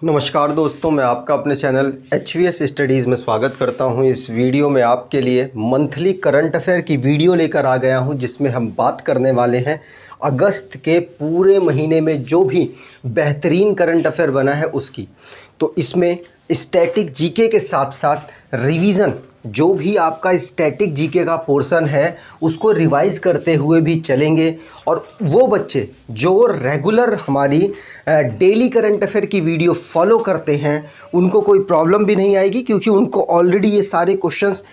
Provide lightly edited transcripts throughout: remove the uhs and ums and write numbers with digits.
नमस्कार दोस्तों, मैं आपका अपने चैनल HVS स्टडीज़ में स्वागत करता हूं। इस वीडियो में आपके लिए मंथली करंट अफेयर की वीडियो लेकर आ गया हूं, जिसमें हम बात करने वाले हैं अगस्त के पूरे महीने में जो भी बेहतरीन करंट अफेयर बना है उसकी। तो इसमें स्टैटिक जीके के साथ साथ रिवीज़न, जो भी आपका स्टैटिक जीके का पोर्शन है उसको रिवाइज़ करते हुए भी चलेंगे। और वो बच्चे जो रेगुलर हमारी डेली करंट अफेयर की वीडियो फॉलो करते हैं उनको कोई प्रॉब्लम भी नहीं आएगी, क्योंकि उनको ऑलरेडी ये सारे क्वेश्चंस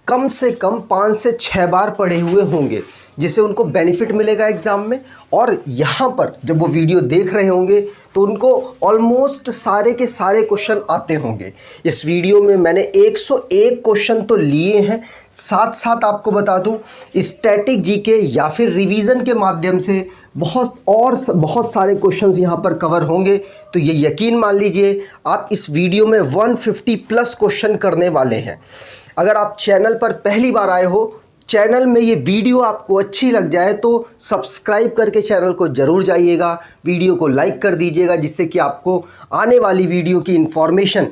कम से कम 5 से 6 बार पढ़े हुए होंगे, जिससे उनको बेनिफिट मिलेगा एग्ज़ाम में। और यहाँ पर जब वो वीडियो देख रहे होंगे तो उनको ऑलमोस्ट सारे के सारे क्वेश्चन आते होंगे। इस वीडियो में मैंने 101 क्वेश्चन तो लिए हैं, साथ साथ आपको बता दूं स्टैटिक जीके या फिर रिवीजन के माध्यम से बहुत सारे क्वेश्चंस यहाँ पर कवर होंगे। तो ये यकीन मान लीजिए आप इस वीडियो में 150 प्लस क्वेश्चन करने वाले हैं। अगर आप चैनल पर पहली बार आए हो, चैनल में ये वीडियो आपको अच्छी लग जाए तो सब्सक्राइब करके चैनल को ज़रूर जाइएगा, वीडियो को लाइक कर दीजिएगा, जिससे कि आपको आने वाली वीडियो की इन्फॉर्मेशन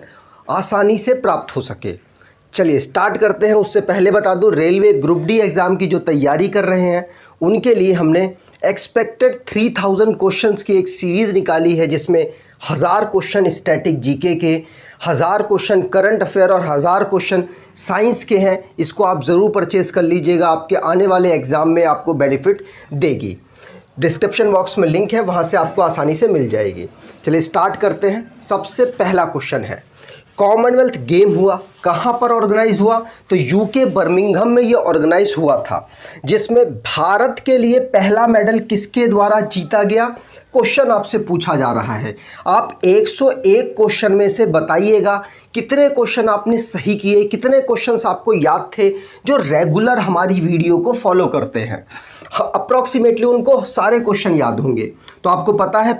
आसानी से प्राप्त हो सके। चलिए स्टार्ट करते हैं। उससे पहले बता दूं, रेलवे ग्रुप डी एग्ज़ाम की जो तैयारी कर रहे हैं उनके लिए हमने एक्सपेक्टेड 3000 क्वेश्चंस की एक सीरीज़ निकाली है, जिसमें 1000 क्वेश्चन स्टैटिक जीके के, 1000 क्वेश्चन करंट अफेयर और 1000 क्वेश्चन साइंस के हैं। इसको आप ज़रूर परचेज़ कर लीजिएगा, आपके आने वाले एग्ज़ाम में आपको बेनिफिट देगी। डिस्क्रिप्शन बॉक्स में लिंक है, वहाँ से आपको आसानी से मिल जाएगी। चलिए स्टार्ट करते हैं। सबसे पहला क्वेश्चन है, कॉमनवेल्थ गेम हुआ कहाँ पर ऑर्गेनाइज हुआ? तो यूके बर्मिंघम में ये ऑर्गेनाइज हुआ था, जिसमें भारत के लिए पहला मेडल किसके द्वारा जीता गया? क्वेश्चन आपसे पूछा जा रहा है। आप 101 क्वेश्चन में से बताइएगा कितने क्वेश्चन आपने सही किए, कितने क्वेश्चंस आपको याद थे जो रेगुलर हमारी वीडियो को फॉलो करते हैं। अप्रॉक्सीमेटली उनको सारे क्वेश्चन याद होंगे। तो आपको पता है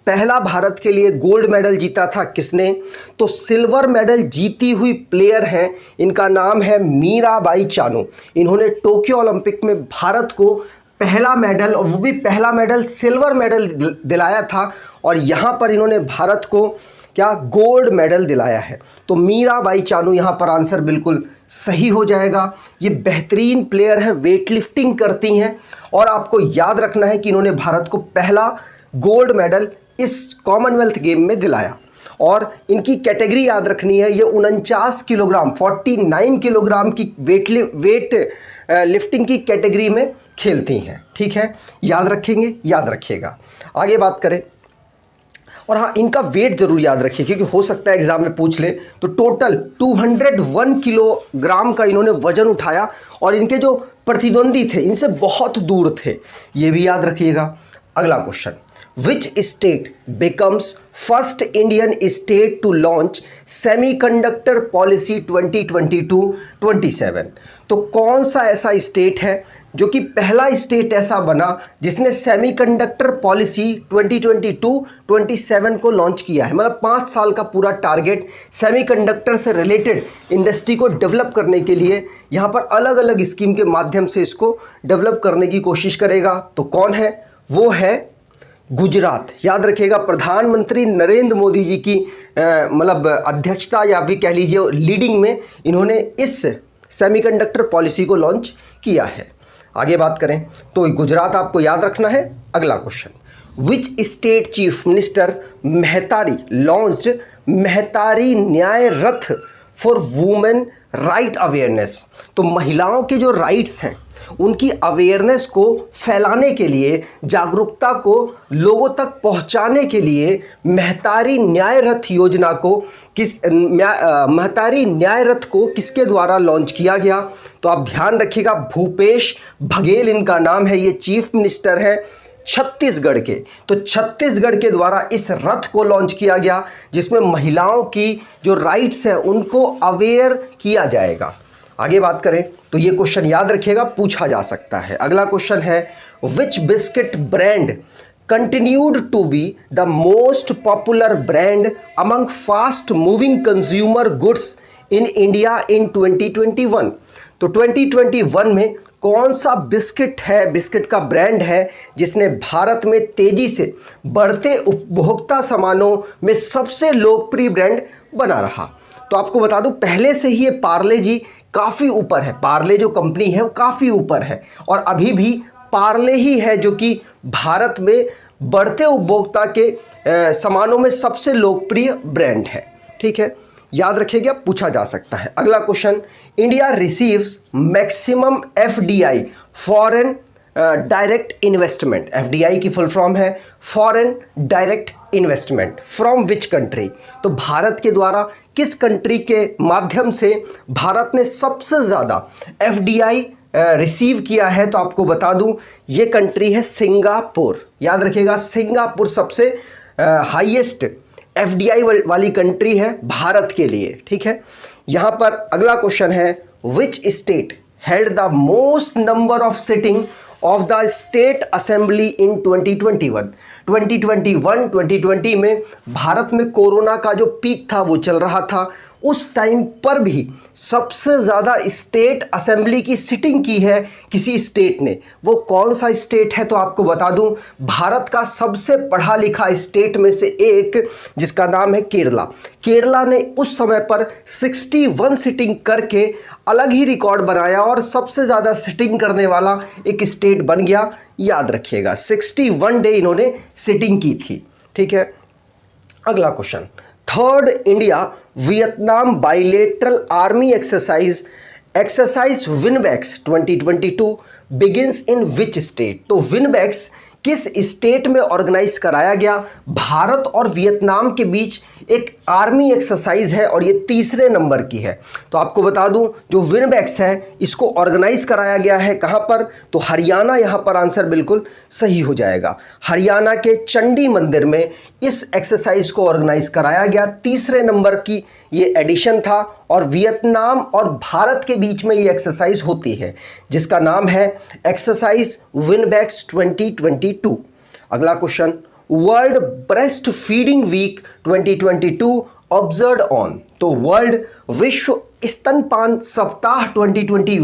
पहला भारत के लिए गोल्ड मेडल जीता था किसने? तो सिल्वर मेडल जीती हुई प्लेयर हैं, इनका नाम है मीराबाई चानू। इन्होंने टोक्यो ओलंपिक में भारत को पहला मेडल, और वो भी पहला मेडल सिल्वर मेडल दिलाया था, और यहाँ पर इन्होंने भारत को क्या गोल्ड मेडल दिलाया है। तो मीराबाई चानू यहाँ पर आंसर बिल्कुल सही हो जाएगा। ये बेहतरीन प्लेयर हैं, वेट लिफ्टिंग करती हैं, और आपको याद रखना है कि इन्होंने भारत को पहला गोल्ड मेडल इस कॉमनवेल्थ गेम में दिलाया। और इनकी कैटेगरी याद रखनी है, ये 49 किलोग्राम 49 किलोग्राम की वेट लिफ्टिंग की कैटेगरी में खेलती हैं। ठीक है, याद रखेंगे, याद रखिएगा। आगे बात करें, और हाँ, इनका वेट जरूर याद रखिए, क्योंकि हो सकता है एग्जाम में पूछ ले। तो टोटल 201 किलोग्राम का इन्होंने वजन उठाया, और इनके जो प्रतिद्वंदी थे इनसे बहुत दूर थे, ये भी याद रखिएगा। अगला question, Which state becomes first Indian state to launch Semiconductor Policy 2022-27? तो कौन सा ऐसा स्टेट है जो कि पहला स्टेट ऐसा बना जिसने सेमीकंडक्टर पॉलिसी 2022-27 को लॉन्च किया है? मतलब 5 साल का पूरा टारगेट सेमीकंडक्टर से रिलेटेड इंडस्ट्री को डेवलप करने के लिए यहाँ पर अलग अलग स्कीम के माध्यम से इसको डेवलप करने की कोशिश करेगा। तो कौन है? वो है गुजरात। याद रखिएगा, प्रधानमंत्री नरेंद्र मोदी जी की मतलब अध्यक्षता या भी कह लीजिए लीडिंग में इन्होंने इस सेमीकंडक्टर पॉलिसी को लॉन्च किया है। आगे बात करें तो गुजरात आपको याद रखना है। अगला question, which state chief minister Mahtari launched Mahtari न्याय रथ फॉर वुमेन राइट अवेयरनेस? तो महिलाओं के जो राइट्स हैं उनकी अवेयरनेस को फैलाने के लिए, जागरूकता को लोगों तक पहुंचाने के लिए मेहतारी न्याय रथ योजना को मेहतारी न्याय रथ को किसके द्वारा लॉन्च किया गया? तो आप ध्यान रखिएगा, भूपेश बघेल इनका नाम है, ये चीफ मिनिस्टर हैं छत्तीसगढ़ के। तो छत्तीसगढ़ के द्वारा इस रथ को लॉन्च किया गया, जिसमें महिलाओं की जो राइट्स हैं उनको अवेयर किया जाएगा। आगे बात करें तो ये क्वेश्चन याद रखिएगा, पूछा जा सकता है। अगला क्वेश्चन है, which biscuit brand continued to be the most popular brand among fast moving consumer goods in India in 2021? तो 2021 में कौन सा बिस्किट है, बिस्किट का ब्रांड है जिसने भारत में तेजी से बढ़ते उपभोक्ता सामानों में सबसे लोकप्रिय ब्रांड बना रहा? तो आपको बता दूं, पहले से ही ये पार्ले जी काफ़ी ऊपर है। पार्ले जो कंपनी है वो काफ़ी ऊपर है और अभी भी पार्ले ही है जो कि भारत में बढ़ते उपभोक्ता के सामानों में सबसे लोकप्रिय ब्रांड है। ठीक है, याद रखिएगा, पूछा जा सकता है। अगला question, India receives maximum FDI foreign direct investment. FDI की फुल फॉर्म है foreign direct investment from which country? तो भारत के द्वारा किस कंट्री के माध्यम से भारत ने सबसे ज़्यादा एफडीआई रिसीव किया है? तो आपको बता दूं, ये कंट्री है सिंगापुर। याद रखिएगा, सिंगापुर सबसे हाईएस्ट एफडीआई वाली कंट्री है भारत के लिए। ठीक है, यहाँ पर अगला क्वेश्चन है, which state had the most number of sitting of the state assembly in 2021? 2020 में भारत में कोरोना का जो पीक था वो चल रहा था, उस टाइम पर भी सबसे ज़्यादा स्टेट असेंबली की सिटिंग की है किसी स्टेट ने। वो कौन सा स्टेट है? तो आपको बता दूं, भारत का सबसे पढ़ा लिखा स्टेट में से एक, जिसका नाम है केरला। केरला ने उस समय पर 61 सिटिंग करके अलग ही रिकॉर्ड बनाया और सबसे ज़्यादा सिटिंग करने वाला एक स्टेट बन गया। याद रखिएगा, 61 डे इन्होंने सिटिंग की थी। ठीक है, अगला question, third India Vietnam bilateral army exercise Vinbax 2022 begins in which state? तो विनबैक्स किस स्टेट में ऑर्गेनाइज कराया गया? भारत और वियतनाम के बीच एक आर्मी एक्सरसाइज है और ये तीसरे नंबर की है। तो आपको बता दूं, जो विनबैक्स है इसको ऑर्गेनाइज कराया गया है कहाँ पर? तो हरियाणा, यहाँ पर आंसर बिल्कुल सही हो जाएगा। हरियाणा के चंडी मंदिर में इस एक्सरसाइज को ऑर्गेनाइज कराया गया। तीसरे नंबर की ये एडिशन था और वियतनाम और भारत के बीच में ये एक्सरसाइज होती है जिसका नाम है एक्सरसाइज विनबैक्स 2022। अगला question, world breast feeding week 2022 observe on? तो वर्ल्ड विश्व स्तनपान सप्ताह 2022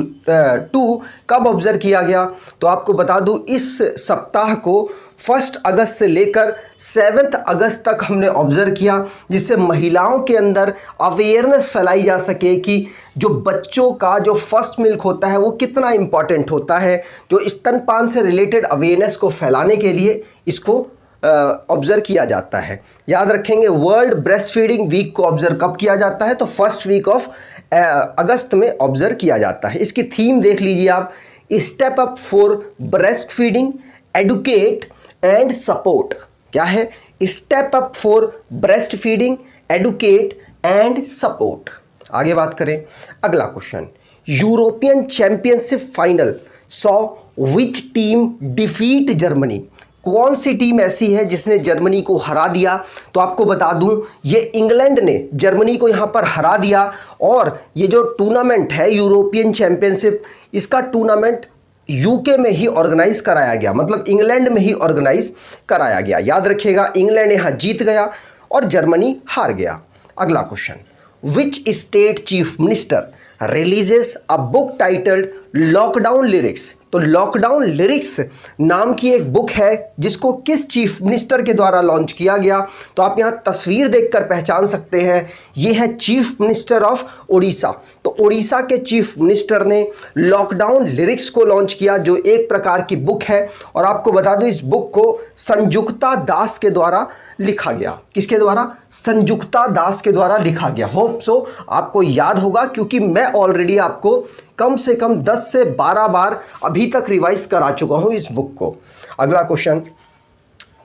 कब ऑब्जर्व किया गया? तो आपको बता दूं, इस सप्ताह को 1 अगस्त से लेकर 7 अगस्त तक हमने ऑब्जर्व किया, जिससे महिलाओं के अंदर अवेयरनेस फैलाई जा सके कि जो बच्चों का जो फर्स्ट मिल्क होता है वो कितना इम्पॉर्टेंट होता है। जो स्तनपान से रिलेटेड अवेयरनेस को फैलाने के लिए इसको ऑब्जर्व किया जाता है। याद रखेंगे, वर्ल्ड ब्रेस्ट फीडिंग वीक को ऑब्जर्व कब किया जाता है? तो 1 वीक ऑफ अगस्त में ऑब्जर्व किया जाता है। इसकी थीम देख लीजिए आप, step up for breast feeding, educate and support. क्या है? Step up for breast feeding, educate and support. आगे बात करें, अगला question, European championship final saw which team defeat Germany? कौन सी टीम ऐसी है जिसने जर्मनी को हरा दिया? तो आपको बता दूं, ये इंग्लैंड ने जर्मनी को यहाँ पर हरा दिया और ये जो टूर्नामेंट है यूरोपियन चैंपियनशिप, इसका टूर्नामेंट यूके में ही ऑर्गेनाइज कराया गया, मतलब इंग्लैंड में ही ऑर्गेनाइज कराया गया। याद रखिएगा, इंग्लैंड यहाँ जीत गया और जर्मनी हार गया। अगला question, which state chief minister releases a book titled lockdown lyrics? तो लॉकडाउन लिरिक्स नाम की एक बुक है जिसको किस चीफ मिनिस्टर के द्वारा लॉन्च किया गया? तो आप यहाँ तस्वीर देखकर पहचान सकते हैं, ये है चीफ मिनिस्टर ऑफ उड़ीसा। तो उड़ीसा के चीफ मिनिस्टर ने लॉकडाउन लिरिक्स को लॉन्च किया, जो एक प्रकार की बुक है। और आपको बता दूं, इस बुक को संजुक्ता दास के द्वारा लिखा गया। किसके द्वारा? संजुक्ता दास के द्वारा लिखा गया। होप सो आपको याद होगा, क्योंकि मैं ऑलरेडी आपको कम से कम 10 से 12 बार अभी तक रिवाइज करा चुका हूं इस बुक को। अगला question,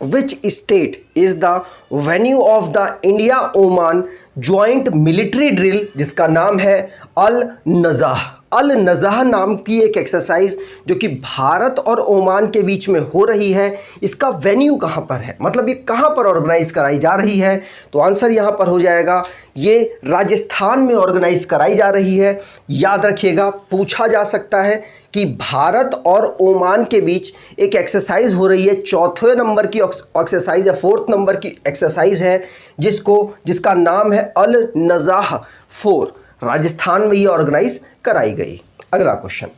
which state is the venue of the India Oman joint military drill, जिसका नाम है अल नज़ाह? अल नज़ाह नाम की एक एक्सरसाइज जो कि भारत और ओमान के बीच में हो रही है, इसका वेन्यू कहाँ पर है, मतलब ये कहाँ पर ऑर्गेनाइज कराई जा रही है? तो आंसर यहाँ पर हो जाएगा, ये राजस्थान में ऑर्गेनाइज कराई जा रही है। याद रखिएगा, पूछा जा सकता है कि भारत और ओमान के बीच एक एक्सरसाइज हो रही है, 4वें नंबर की एक्सरसाइज है, 4th नंबर की एक्सरसाइज है, जिसका नाम है अल नज़ाह 4। राजस्थान में ये ऑर्गेनाइज कराई गई। अगला question,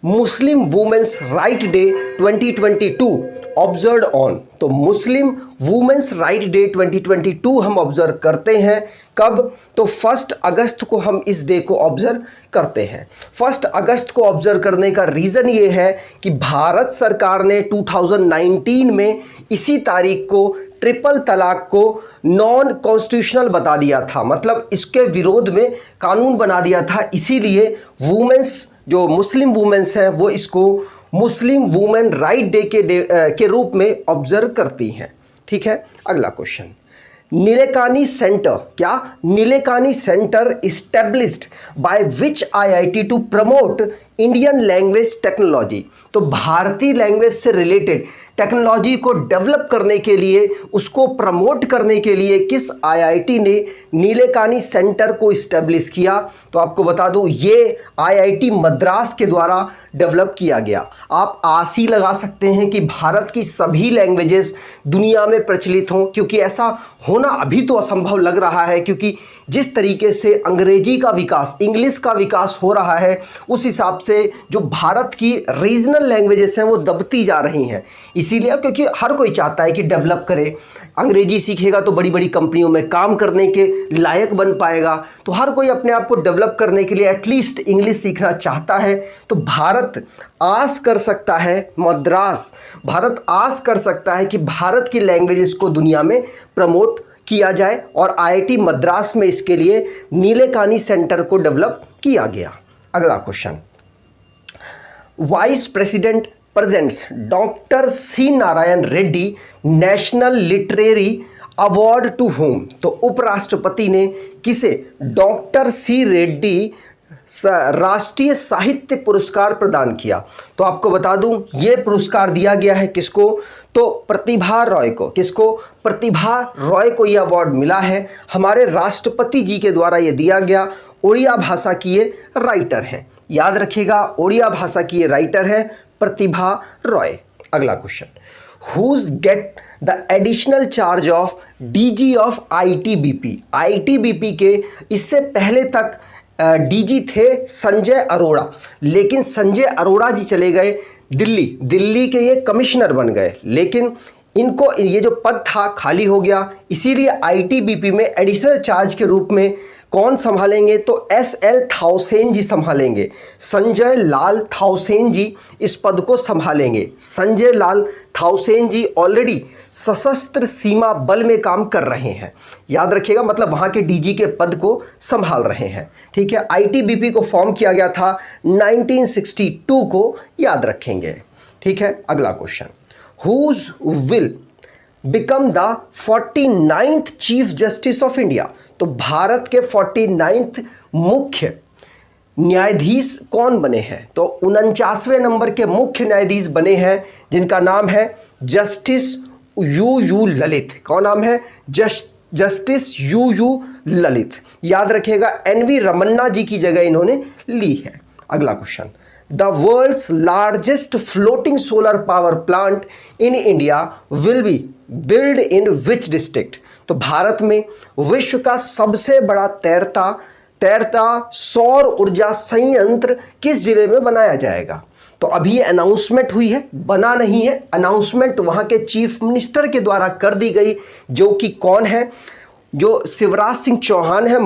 Muslim women's right day 2022 observe on? तो मुस्लिम वुमेन्स राइट डे 2022 हम ऑब्जर्व करते हैं कब? तो 1 अगस्त को हम इस डे को ऑब्जर्व करते हैं। 1 अगस्त को ऑब्जर्व करने का रीज़न ये है कि भारत सरकार ने 2019 में इसी तारीख को ट्रिपल तलाक को नॉन कॉन्स्टिट्यूशनल बता दिया था, मतलब इसके विरोध में कानून बना दिया था। इसीलिए वुमेन्स, जो मुस्लिम वुमेन्स हैं, वो इसको मुस्लिम वुमेन राइट डे के रूप में ऑब्जर्व करती हैं। ठीक है, अगला क्वेश्चन। नीलेकानी सेंटर, क्या? Nilekani centre established by which IIT to promote Indian language technology? तो भारतीय लैंग्वेज से रिलेटेड टेक्नोलॉजी को डेवलप करने के लिए, उसको प्रमोट करने के लिए किस आईआईटी ने नीलेकानी सेंटर को इस्टेब्लिश किया? तो आपको बता दूं, ये आईआईटी मद्रास के द्वारा डेवलप किया गया। आप आस ही लगा सकते हैं कि भारत की सभी लैंग्वेजेस दुनिया में प्रचलित हों, क्योंकि ऐसा होना अभी तो असंभव लग रहा है, क्योंकि जिस तरीके से अंग्रेजी का विकास, इंग्लिश का विकास हो रहा है, उस हिसाब से जो भारत की रीजनल लैंग्वेजेस हैं वो दबती जा रही हैं। इसीलिए क्योंकि हर कोई चाहता है कि डेवलप करे, अंग्रेजी सीखेगा तो बड़ी बड़ी कंपनियों में काम करने के लायक बन पाएगा, तो हर कोई अपने आप को डेवलप करने के लिए एटलीस्ट इंग्लिश सीखना चाहता है। तो भारत आस कर सकता है, भारत आस कर सकता है कि भारत की लैंग्वेजेस को दुनिया में प्रमोट किया जाए, और आईआईटी मद्रास में इसके लिए नीलेकानी सेंटर को डेवलप किया गया। अगला question. Vice president presents doctor C Narayana Reddy national literary award to whom? तो उपराष्ट्रपति ने किसे डॉक्टर सी रेड्डी राष्ट्रीय साहित्य पुरस्कार प्रदान किया? तो आपको बता दूं, ये पुरस्कार दिया गया है किसको? तो प्रतिभा रॉय को। किसको? प्रतिभा रॉय को यह अवार्ड मिला है। हमारे राष्ट्रपति जी के द्वारा ये दिया गया। उड़िया भाषा की ये राइटर हैं, याद रखिएगा, उड़िया भाषा की ये राइटर है प्रतिभा रॉय। अगला question. Who's get the additional charge of DG of ITBP? ITBP के इससे पहले तक डीजी थे संजय अरोड़ा, लेकिन संजय अरोड़ा जी चले गए दिल्ली के ये कमिश्नर बन गए, लेकिन इनको ये जो पद था खाली हो गया। इसीलिए आईटीबीपी में एडिशनल चार्ज के रूप में कौन संभालेंगे? तो एसएल थाउसेन जी संभालेंगे। संजय लाल थाउसेन जी इस पद को संभालेंगे। संजय लाल थाउसेन जी ऑलरेडी सशस्त्र सीमा बल में काम कर रहे हैं, याद रखिएगा, मतलब वहाँ के डीजी के पद को संभाल रहे हैं। ठीक है, आईटीबीपी को फॉर्म किया गया था 1962 को, याद रखेंगे। ठीक है, अगला question. Whose will become the 49th chief justice of India? तो भारत के 49th मुख्य न्यायाधीश कौन बने हैं? तो 49वें नंबर के मुख्य न्यायाधीश बने हैं, जिनका नाम है जस्टिस यू ललित। कौन नाम है? Justice U Lalit. याद रखिएगा, एनवी रमन्ना जी की जगह इन्होंने ली है। अगला question. The world's largest floating solar power plant in India will be build in which district? तो भारत में विश्व का सबसे बड़ा तैरता सौर ऊर्जा संयंत्र किस जिले में बनाया जाएगा? तो अभी ये अनाउंसमेंट हुई है, बना नहीं है, अनाउंसमेंट वहाँ के चीफ मिनिस्टर के द्वारा कर दी गई, जो कि कौन है? जो शिवराज सिंह चौहान है।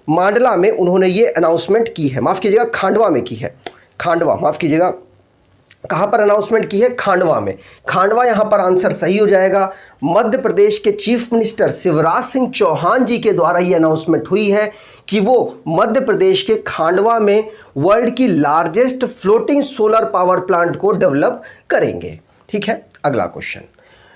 मांडला में उन्होंने ये अनाउंसमेंट की है, माफ़ कीजिएगा खांडवा में की है, खांडवा, माफ़ कीजिएगा, कहाँ पर अनाउंसमेंट की है? खांडवा में। खांडवा यहाँ पर आंसर सही हो जाएगा। मध्य प्रदेश के चीफ मिनिस्टर शिवराज सिंह चौहान जी के द्वारा ये अनाउंसमेंट हुई है कि वो मध्य प्रदेश के खांडवा में वर्ल्ड की largest floating solar power plant को डेवलप करेंगे। ठीक है, अगला question.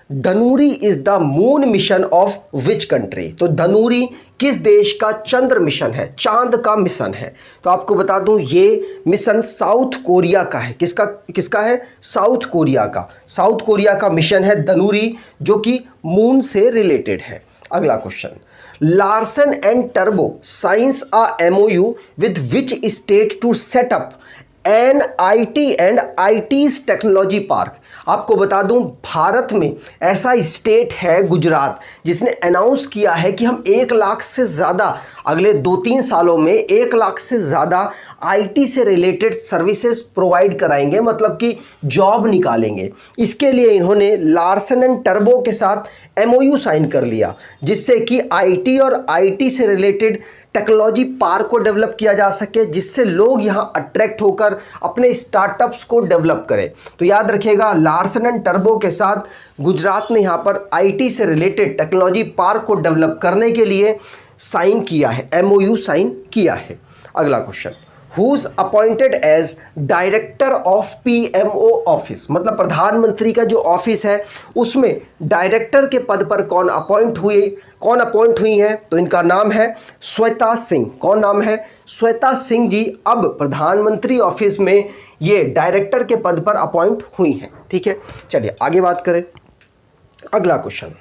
Danuri is the moon mission of which country? तो धनुरी किस देश का चंद्र मिशन है, चांद का मिशन है? तो आपको बता दूं, ये मिशन साउथ कोरिया का है। किसका है? साउथ कोरिया का। साउथ कोरिया का मिशन है धनुरी, जो कि मून से रिलेटेड है। अगला क्वेश्चन। लार्सन एंड टर्बो signs a MoU with which state to set up NIT and IT's technology park. आपको बता दूं, भारत में ऐसा स्टेट है गुजरात जिसने अनाउंस किया है कि हम 1 लाख से ज़्यादा अगले 2-3 सालों में 1 लाख से ज़्यादा IT से रिलेटेड सर्विसेज प्रोवाइड कराएंगे, मतलब कि जॉब निकालेंगे। इसके लिए इन्होंने लार्सन एंड टर्बो के साथ MOU साइन कर लिया, जिससे कि IT और IT से रिलेटेड टेक्नोलॉजी पार्क को डेवलप किया जा सके, जिससे लोग यहां अट्रैक्ट होकर अपने स्टार्टअप्स को डेवलप करें। तो याद रखिएगा, लार्सन एंड टर्बो के साथ गुजरात ने यहां पर IT से रिलेटेड टेक्नोलॉजी पार्क को डेवलप करने के लिए साइन किया है, MOU साइन किया है। अगला question, Who's appointed as director of PMO office, मतलब प्रधानमंत्री का जो ऑफिस है उसमें डायरेक्टर के पद पर कौन अपॉइंट हुई हैं? तो इनका नाम है श्वेता सिंह। कौन नाम है? श्वेता सिंह जी अब प्रधानमंत्री ऑफिस में ये डायरेक्टर के पद पर अपॉइंट हुई हैं। ठीक है, चलिए आगे बात करें। अगला क्वेश्चन,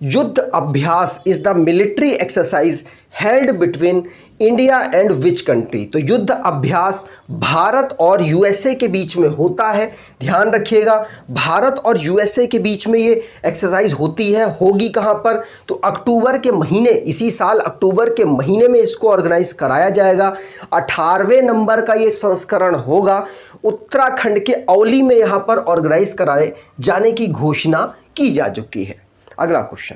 युद्ध अभ्यास is the military exercise held between India and which country. तो युद्ध अभ्यास भारत और USA के बीच में होता है। ध्यान रखिएगा, भारत और USA के बीच में ये एक्सरसाइज होती है। होगी कहाँ पर? तो अक्टूबर के महीने, इसी साल अक्टूबर के महीने में इसको ऑर्गेनाइज कराया जाएगा। 18वें नंबर का ये संस्करण होगा। उत्तराखंड के औली में यहाँ पर ऑर्गेनाइज कराए जाने की घोषणा की जा चुकी है। अगला question,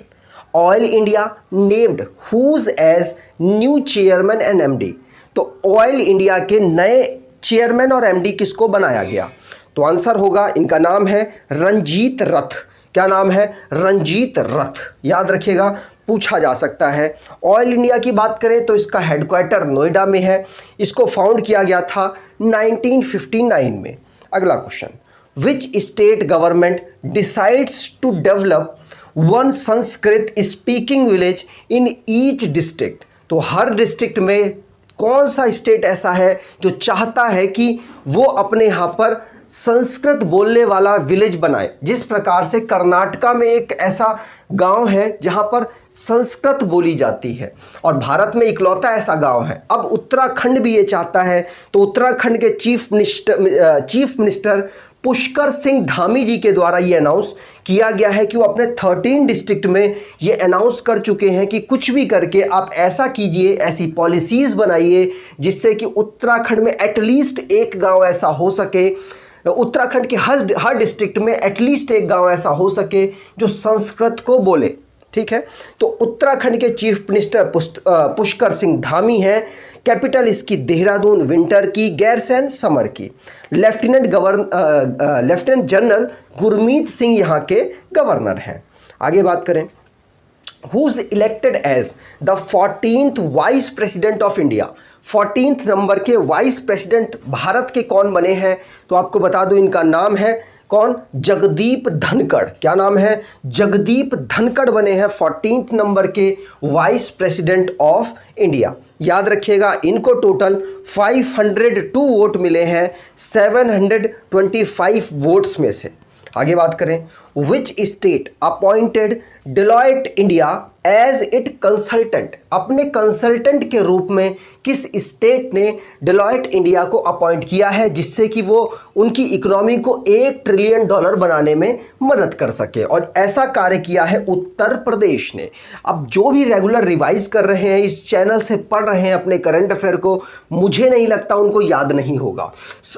oil India named who's as new chairman and MD। तो ऑयल इंडिया के नए चेयरमैन और MD किसको बनाया गया? तो आंसर होगा, इनका नाम है रंजीत रथ। क्या नाम है? रंजीत रथ। याद रखिएगा, पूछा जा सकता है। ऑयल इंडिया की बात करें तो इसका हेडक्वार्टर नोएडा में है। इसको फाउंड किया गया था 1959 में। अगला question, which state government decides to develop one Sanskrit speaking village in each district. तो हर डिस्ट्रिक्ट में कौन सा स्टेट ऐसा है जो चाहता है कि वो अपने यहाँ पर संस्कृत बोलने वाला विलेज बनाए? जिस प्रकार से कर्नाटका में एक ऐसा गांव है जहां पर संस्कृत बोली जाती है और भारत में इकलौता ऐसा गांव है। अब उत्तराखंड भी ये चाहता है। तो उत्तराखंड के चीफ मिनिस्टर पुष्कर सिंह धामी जी के द्वारा ये अनाउंस किया गया है कि वो अपने 13 डिस्ट्रिक्ट में ये अनाउंस कर चुके हैं कि कुछ भी करके आप ऐसा कीजिए, ऐसी पॉलिसीज बनाइए जिससे कि उत्तराखंड में एटलीस्ट एक गांव ऐसा हो सके, उत्तराखंड के हर डिस्ट्रिक्ट में एटलीस्ट एक गांव ऐसा हो सके जो संस्कृत को बोले। ठीक है, तो उत्तराखंड के चीफ मिनिस्टर पुष्कर सिंह धामी हैं। कैपिटल इसकी देहरादून विंटर की, गैरसैंण समर की। लेफ्टिनेंट जनरल गुरमीत सिंह यहाँ के गवर्नर हैं। आगे बात करें, who is elected as the 14th vice president of India. 14th number के वाइस प्रेसिडेंट भारत के कौन बने हैं? तो आपको बता दूं, इनका नाम है कौन? जगदीप धनखड़। क्या नाम है? जगदीप धनखड़ बने हैं 14th नंबर के वाइस प्रेसिडेंट ऑफ इंडिया। याद रखिएगा, इनको टोटल 502 वोट मिले हैं 725 वोट्स में से। आगे बात करें, which state appointed Deloitte India as IT consultant. अपने कंसल्टेंट के रूप में किस स्टेट ने डेलॉयट इंडिया को अपॉइंट किया है जिससे कि वो उनकी इकोनॉमी को $1 ट्रिलियन बनाने में मदद कर सके? और ऐसा कार्य किया है उत्तर प्रदेश ने। अब जो भी रेगुलर रिवाइज कर रहे हैं, इस चैनल से पढ़ रहे हैं अपने करंट अफेयर को, मुझे नहीं लगता उनको याद नहीं होगा।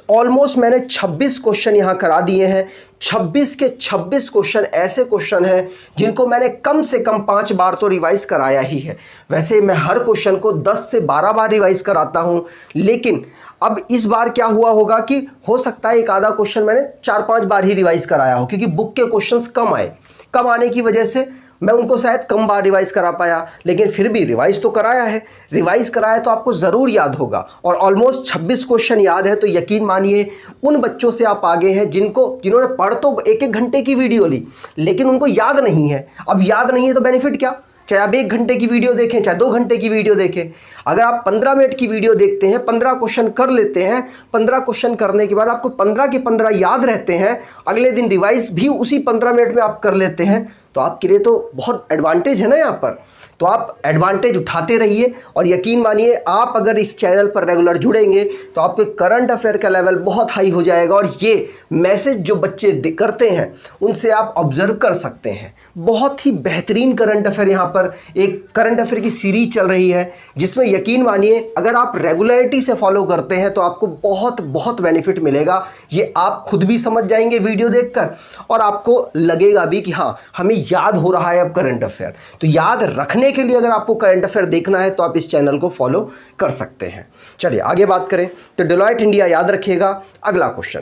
ऑलमोस्ट मैंने 26 क्वेश्चन यहाँ करा दिए हैं। 26 के 26 क्वेश्चन ऐसे क्वेश्चन हैं जिनको मैंने कम से कम 5 बार तो रिवाइज कराया ही है। वैसे मैं हर क्वेश्चन को 10 से 12 बार रिवाइज कराता हूं, लेकिन अब इस बार क्या हुआ होगा कि हो सकता है एक आधा क्वेश्चन मैंने 4-5 बार ही रिवाइज कराया हो, क्योंकि बुक के क्वेश्चंस कम आए। कम आने की वजह से मैं उनको शायद कम बार रिवाइज करा पाया, लेकिन फिर भी रिवाइज तो कराया है। रिवाइज कराया तो आपको ज़रूर याद होगा। और ऑलमोस्ट 26 क्वेश्चन याद है, तो यकीन मानिए उन बच्चों से आप आगे हैं जिन्होंने पढ़ तो 1-1 घंटे की वीडियो ली, लेकिन उनको याद नहीं है। अब याद नहीं है तो बेनिफिट क्या? चाहे आप 1 घंटे की वीडियो देखें, चाहे 2 घंटे की वीडियो देखें। अगर आप 15 मिनट की वीडियो देखते हैं, 15 क्वेश्चन कर लेते हैं, 15 क्वेश्चन करने के बाद आपको 15 के 15 याद रहते हैं, अगले दिन रिवाइज भी उसी 15 मिनट में आप कर लेते हैं, तो आपके लिए तो बहुत एडवांटेज है ना यहाँ पर। तो आप एडवांटेज उठाते रहिए और यकीन मानिए आप अगर इस चैनल पर रेगुलर जुड़ेंगे तो आपके करंट अफेयर का लेवल बहुत हाई हो जाएगा और ये मैसेज जो बच्चे करते हैं उनसे आप ऑब्जर्व कर सकते हैं। बहुत ही बेहतरीन करंट अफेयर यहाँ पर एक करंट अफेयर की सीरीज चल रही है जिसमें यकीन मानिए अगर आप रेगुलरिटी से फॉलो करते हैं तो आपको बहुत बहुत बेनिफिट मिलेगा। ये आप खुद भी समझ जाएंगे वीडियो देखकर और आपको लगेगा भी कि हाँ हमें याद हो रहा है अब करंट अफेयर। तो याद रखने के लिए अगर आपको करंट अफेयर देखना है तो आप इस चैनल को फॉलो कर सकते हैं। चलिए आगे बात करें तो डेलॉयट इंडिया याद रखिएगा। अगला question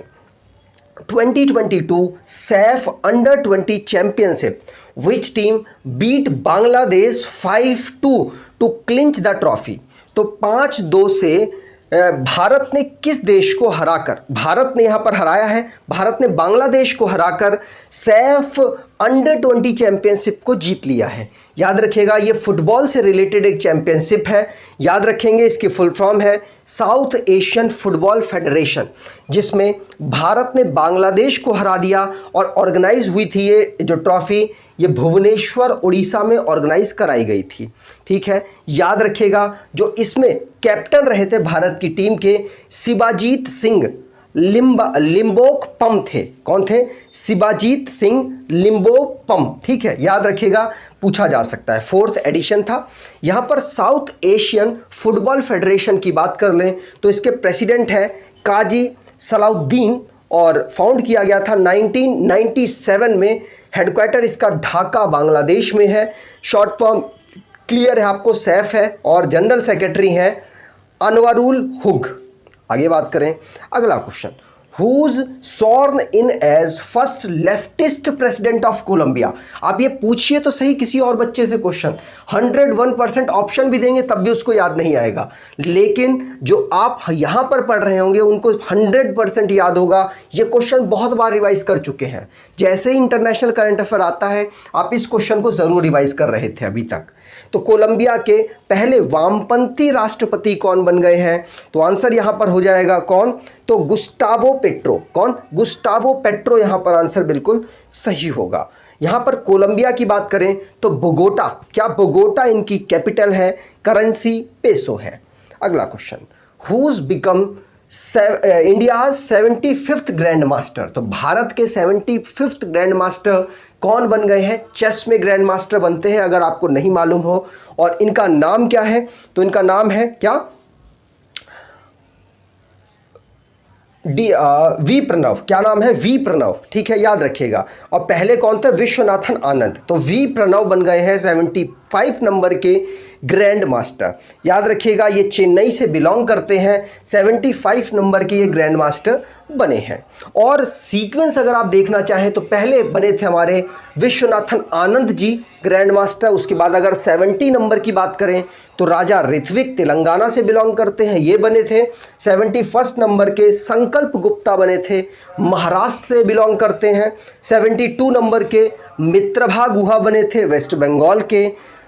2022 SAFF under 20 championship which team beat Bangladesh 5-2 to clinch the trophy. तो 5-2 से भारत ने किस देश को हराकर, भारत ने यहां पर हराया है, भारत ने बांग्लादेश को हराकर सैफ अंडर 20 चैंपियनशिप को जीत लिया है। याद रखिएगा ये फुटबॉल से रिलेटेड एक चैंपियनशिप है। याद रखेंगे इसकी फुल फॉर्म है साउथ एशियन फुटबॉल फेडरेशन, जिसमें भारत ने बांग्लादेश को हरा दिया और ऑर्गेनाइज हुई थी ये जो ट्रॉफी, ये भुवनेश्वर उड़ीसा में ऑर्गेनाइज कराई गई थी। ठीक है, याद रखिएगा जो इसमें कैप्टन रहे थे भारत की टीम के शिवाजीत सिंह लिम्बोकपम थे। कौन थे? शिवाजीत सिंह लिम्बोकपम। ठीक है, याद रखिएगा पूछा जा सकता है। 4th एडिशन था। यहाँ पर साउथ एशियन फुटबॉल फेडरेशन की बात कर लें तो इसके प्रेसिडेंट है काजी सलाउद्दीन और फाउंड किया गया था 1997 में। हेडक्वार्टर इसका ढाका बांग्लादेश में है। शॉर्ट फॉर्म क्लियर है आपको, सैफ है और जनरल सेक्रेटरी हैं अनवरुल हुग। आगे बात करें अगला question, who's sworn in as first leftist president of Colombia. आप ये पूछिए तो सही किसी और बच्चे से क्वेश्चन, 101% ऑप्शन भी देंगे तब भी उसको याद नहीं आएगा, लेकिन जो आप यहां पर पढ़ रहे होंगे उनको 100% याद होगा। ये क्वेश्चन बहुत बार रिवाइज कर चुके हैं। जैसे ही इंटरनेशनल करंट अफेयर आता है आप इस क्वेश्चन को जरूर रिवाइज कर रहे थे अभी तक। तो कोलंबिया के पहले वामपंथी राष्ट्रपति कौन बन गए हैं? तो आंसर यहां पर हो जाएगा कौन? तो गुस्टावो पेट्रो। कौन? गुस्टावो पेट्रो यहां पर आंसर बिल्कुल सही होगा। यहां पर कोलंबिया की बात करें तो बोगोटा, क्या बोगोटा इनकी कैपिटल है? करेंसी पेसो है। अगला question, who's become India 75th grand master. तो भारत के 75th ग्रैंड मास्टर कौन बन गए हैं? चेस में ग्रैंड मास्टर बनते हैं अगर आपको नहीं मालूम हो। और इनका नाम क्या है? तो इनका नाम है क्या? वी प्रणव। क्या नाम है? वी प्रणव। ठीक है, याद रखिएगा। और पहले कौन थे? विश्वनाथन आनंद। तो वी प्रणव बन गए हैं 75 नंबर के ग्रैंड मास्टर। याद रखिएगा ये चेन्नई से बिलोंग करते हैं, 75 नंबर के ये ग्रैंड मास्टर बने हैं। और सीक्वेंस अगर आप देखना चाहें तो पहले बने थे हमारे विश्वनाथन आनंद जी ग्रैंड मास्टर। उसके बाद अगर 70 नंबर की बात करें तो राजा ऋत्विक तेलंगाना से बिलोंग करते हैं, ये बने थे। 71 नंबर के संकल्प गुप्ता बने थे, महाराष्ट्र से बिलोंग करते हैं। 72 नंबर के मित्रभा गुहा बने थे, वेस्ट बंगाल के।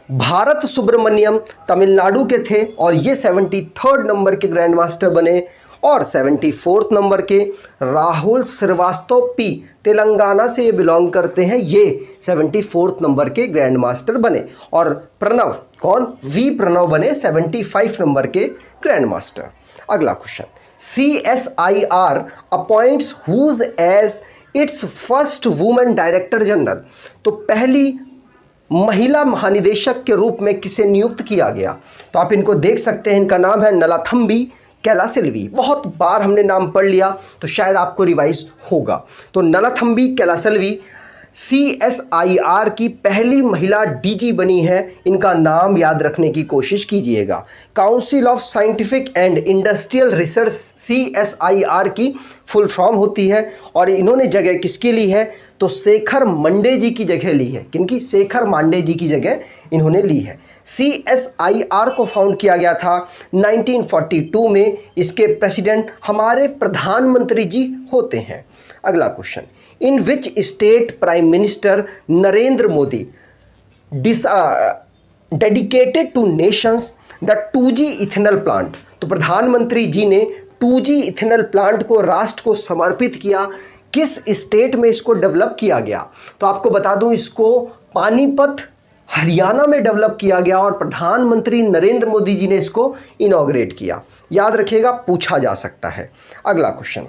भारत सुब्रमण्यम तमिलनाडु के थे और ये 73rd नंबर के ग्रैंड मास्टर बने। और 74th नंबर के राहुल श्रीवास्तव पी तेलंगाना से ये बिलोंग करते हैं, ये 74th नंबर के ग्रैंड मास्टर बने। और प्रणव कौन? वी प्रणव बने 75 नंबर के ग्रैंड मास्टर। अगला question, CSIR appoints who's as its first women director general. तो पहली महिला महानिदेशक के रूप में किसे नियुक्त किया गया? तो आप इनको देख सकते हैं, इनका नाम है नलाथम्बी कैलासेल्वी। बहुत बार हमने नाम पढ़ लिया तो शायद आपको रिवाइज होगा। तो नलाथम्बी कैलासेल्वी CSIR की पहली महिला DG बनी है। इनका नाम याद रखने की कोशिश कीजिएगा। Council of scientific and industrial research CSIR की फुल फॉर्म होती है। और इन्होंने जगह किसकी ली है? तो शेखर मंडे जी की जगह ली है। किनकी? शेखर मांडे जी की जगह इन्होंने ली है। CSIR को फाउंड किया गया था 1942 में। इसके प्रेसिडेंट हमारे प्रधानमंत्री जी होते हैं। अगला question, in which state prime minister Narendra Modi dedicated two nations the 2G ethanol plant. तो प्रधानमंत्री जी ने 2G इथेनॉल प्लांट को राष्ट्र को समर्पित किया किस स्टेट में इसको डेवलप किया गया? तो आपको बता दूं, इसको पानीपत हरियाणा में डेवलप किया गया और प्रधानमंत्री नरेंद्र मोदी जी ने इसको इनॉग्रेट किया। याद रखिएगा, पूछा जा सकता है। अगला question,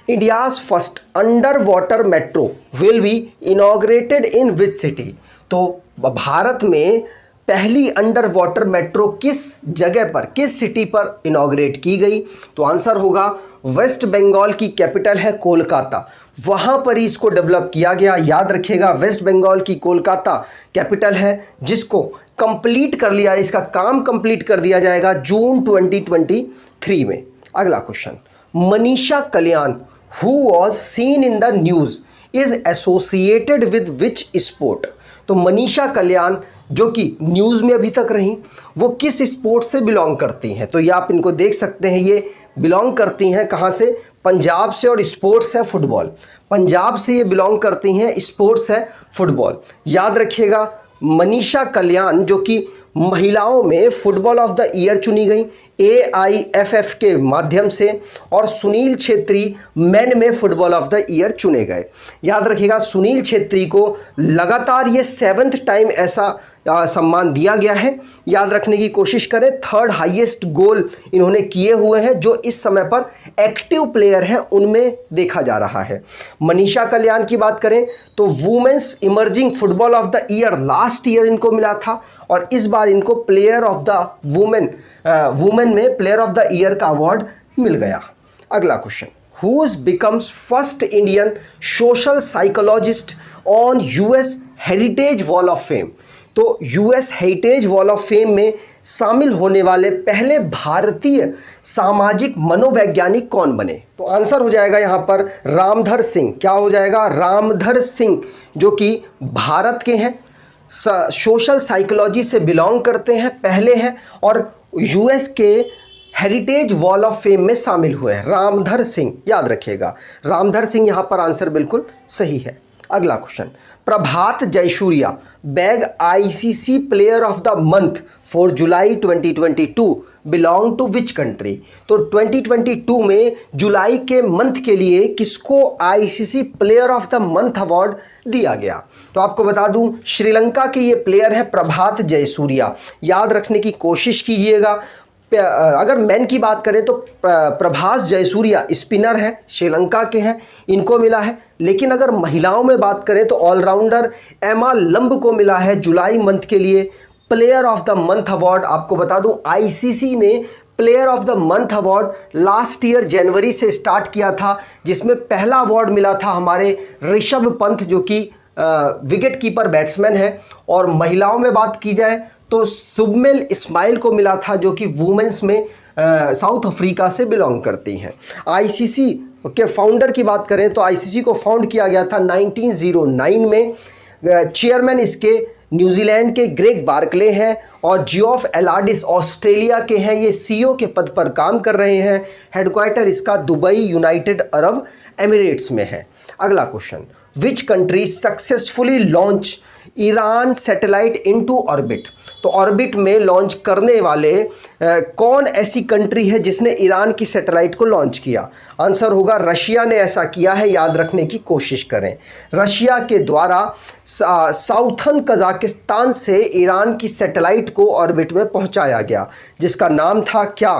India's first under water metro will be inaugurated in which city? तो भारत में पहली अंडर वाटर मेट्रो किस जगह पर, किस सिटी पर इनॉग्रेट की गई? तो आंसर होगा वेस्ट बंगाल की कैपिटल है कोलकाता, वहां पर ही इसको डेवलप किया गया। याद रखिएगा, वेस्ट बंगाल की कोलकाता कैपिटल है, जिसको कंप्लीट कर लिया, इसका काम कंप्लीट कर दिया जाएगा जून 2023 में। अगला question, Manisha Kalyan who was seen in the news is associated with which sport? तो मनीषा कल्याण जो कि न्यूज़ में अभी तक रही, वो किस स्पोर्ट से बिलोंग करती हैं? तो ये आप इनको देख सकते हैं, ये बिलोंग करती हैं कहाँ से? पंजाब से, और स्पोर्ट्स है फुटबॉल। पंजाब से ये बिलोंग करती हैं, स्पोर्ट्स है फुटबॉल। याद रखिएगा, मनीषा कल्याण जो कि महिलाओं में फुटबॉल ऑफ द ईयर चुनी गई AIFF के माध्यम से, और सुनील छेत्री मेन में फुटबॉल ऑफ द ईयर चुने गए। याद रखिएगा, सुनील छेत्री को लगातार ये 7th टाइम ऐसा सम्मान दिया गया है। याद रखने की कोशिश करें, 3rd हाईएस्ट गोल इन्होंने किए हुए हैं, जो इस समय पर एक्टिव प्लेयर हैं उनमें देखा जा रहा है। मनीषा कल्याण की बात करें तो women's emerging football of the year last year इनको मिला था, और इस बार इनको प्लेयर ऑफ द वुमेन में प्लेयर ऑफ द ईयर का अवार्ड मिल गया। अगला question, who becomes first Indian social psychologist on US heritage wall of fame? तो US heritage wall of fame में शामिल होने वाले पहले भारतीय सामाजिक मनोवैज्ञानिक कौन बने? तो आंसर हो जाएगा यहाँ पर रामधर सिंह। क्या हो जाएगा? रामधर सिंह, जो कि भारत के हैं, सोशल साइकोलॉजी से बिलोंग करते हैं, पहले हैं, और US के हेरिटेज वॉल ऑफ फेम में शामिल हुए हैं। रामधर सिंह, याद रखिएगा, रामधर सिंह यहाँ पर आंसर बिल्कुल सही है। अगला question, Prabath Jayasuriya bag ICC player of the month for July 2022 belong to which country? तो 2022 में जुलाई के मंथ के लिए किसको ICC player of the month award दिया गया? तो आपको बता दूं, श्रीलंका के ये प्लेयर है प्रभात जयसूर्या। याद रखने की कोशिश कीजिएगा। अगर मैन की बात करें तो प्रभास जयसूर्या स्पिनर है, श्रीलंका के हैं, इनको मिला है। लेकिन अगर महिलाओं में बात करें तो ऑलराउंडर एमा लंब को मिला है जुलाई मंथ के लिए player of the month award. आपको बता दूं, ICC ने player of the month award last year जनवरी से स्टार्ट किया था, जिसमें पहला अवार्ड मिला था हमारे ऋषभ पंत, जो कि विकेट कीपर बैट्समैन है। और महिलाओं में बात की जाए तो सुबमेल इस्माइल को मिला था, जो कि वुमेन्स में साउथ अफ्रीका से बिलोंग करती हैं। ICC के फाउंडर की बात करें तो ICC को फाउंड किया गया था 1909 में। चेयरमैन इसके न्यूजीलैंड के ग्रेग बार्कले हैं, और जियोफ एलाडिस ऑस्ट्रेलिया के हैं, ये CEO के पद पर काम कर रहे हैं। हेडक्वार्टर इसका दुबई यूनाइटेड अरब एमिरेट्स में है। अगला question, which country successfully launch Iran satellite into orbit? तो ऑर्बिट में लॉन्च करने वाले कौन ऐसी कंट्री है जिसने ईरान की सैटेलाइट को लॉन्च किया? आंसर होगा रशिया ने ऐसा किया है। याद रखने की कोशिश करें, रशिया के द्वारा साउथर्न कजाकिस्तान से ईरान की सैटेलाइट को ऑर्बिट में पहुंचाया गया, जिसका नाम था क्या?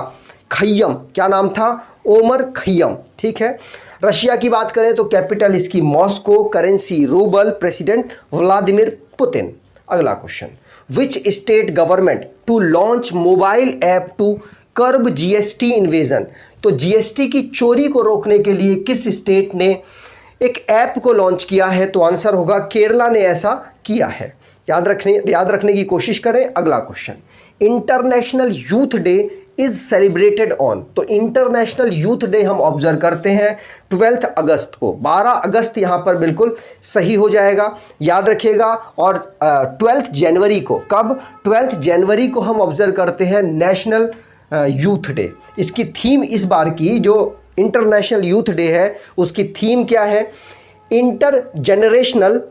खय्यम। क्या नाम था? ओमर खय्यम। ठीक है। रशिया की बात करें तो कैपिटल इसकी Moscow, currency rouble, president Vladimir Putin. अगला question, which state government to launch mobile app to curb GST invasion? तो GST की चोरी को रोकने के लिए किस स्टेट ने एक ऐप को लॉन्च किया है? तो आंसर होगा केरला ने ऐसा किया है। याद रखने की कोशिश करें। अगला question, international youth day is celebrated on? तो इंटरनेशनल यूथ डे हम ऑब्जर्व करते हैं 12 अगस्त को। 12 अगस्त यहाँ पर बिल्कुल सही हो जाएगा, याद रखिएगा। और 12 जनवरी को, कब? 12 जनवरी को हम ऑब्जर्व करते हैं नेशनल यूथ डे। इसकी थीम इस बार की जो इंटरनेशनल यूथ डे है, उसकी थीम क्या है? Intergenerational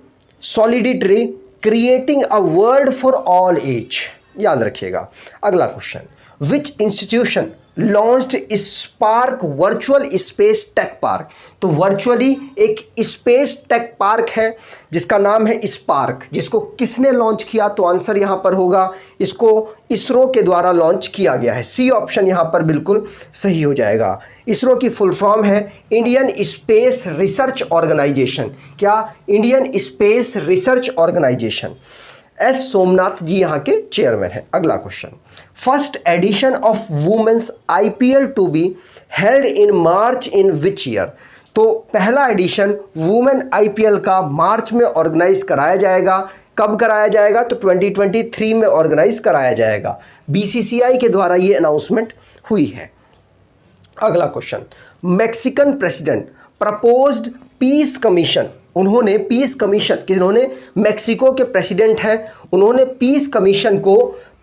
solidity creating a world for all age. याद रखिएगा। अगला question, which institution launched spark virtual space tech park. तो वर्चुअली एक स्पेस टेक पार्क है जिसका नाम है स्पार्क, जिसको किसने लॉन्च किया? तो आंसर यहां पर होगा इसको इसरो के द्वारा लॉन्च किया गया है। सी ऑप्शन यहां पर बिल्कुल सही हो जाएगा। इसरो की फुल फॉर्म है इंडियन स्पेस रिसर्च ऑर्गेनाइजेशन। क्या? Indian Space Research Organisation. S Somnath ji यहाँ के चेयरमैन हैं। अगला question, first edition of women's IPL to be held in March in which year? तो पहला एडिशन वुमेन आईपीएल का मार्च में ऑर्गेनाइज कराया जाएगा। कब कराया जाएगा? तो 2023 में ऑर्गेनाइज कराया जाएगा। बीसीसीआई के द्वारा ये अनाउंसमेंट हुई है। अगला question, Mexican president proposed peace commission. उन्होंने पीस कमीशन, किन्होंने? मैक्सिको के प्रेसिडेंट हैं, उन्होंने पीस कमीशन को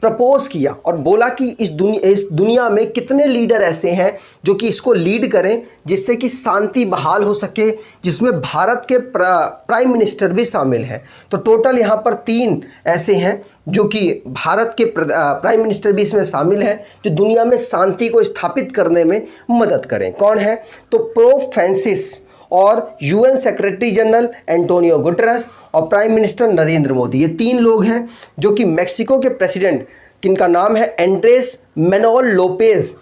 प्रपोज किया और बोला कि इस दुनिया में कितने लीडर ऐसे हैं जो कि इसको लीड करें जिससे कि शांति बहाल हो सके, जिसमें भारत के प्राइम मिनिस्टर भी शामिल हैं। तो टोटल यहाँ पर 3 ऐसे हैं जो कि भारत के प्राइम मिनिस्टर भी इसमें शामिल हैं जो दुनिया में शांति को स्थापित करने में मदद करें। कौन है? तो पोप फ्रांसिस और UN secretary general Antonio Guterres और प्राइम मिनिस्टर नरेंद्र मोदी। ये 3 लोग हैं जो कि मैक्सिको के प्रेसिडेंट, किनका नाम है एंड्रेस मैनुअल लोपेज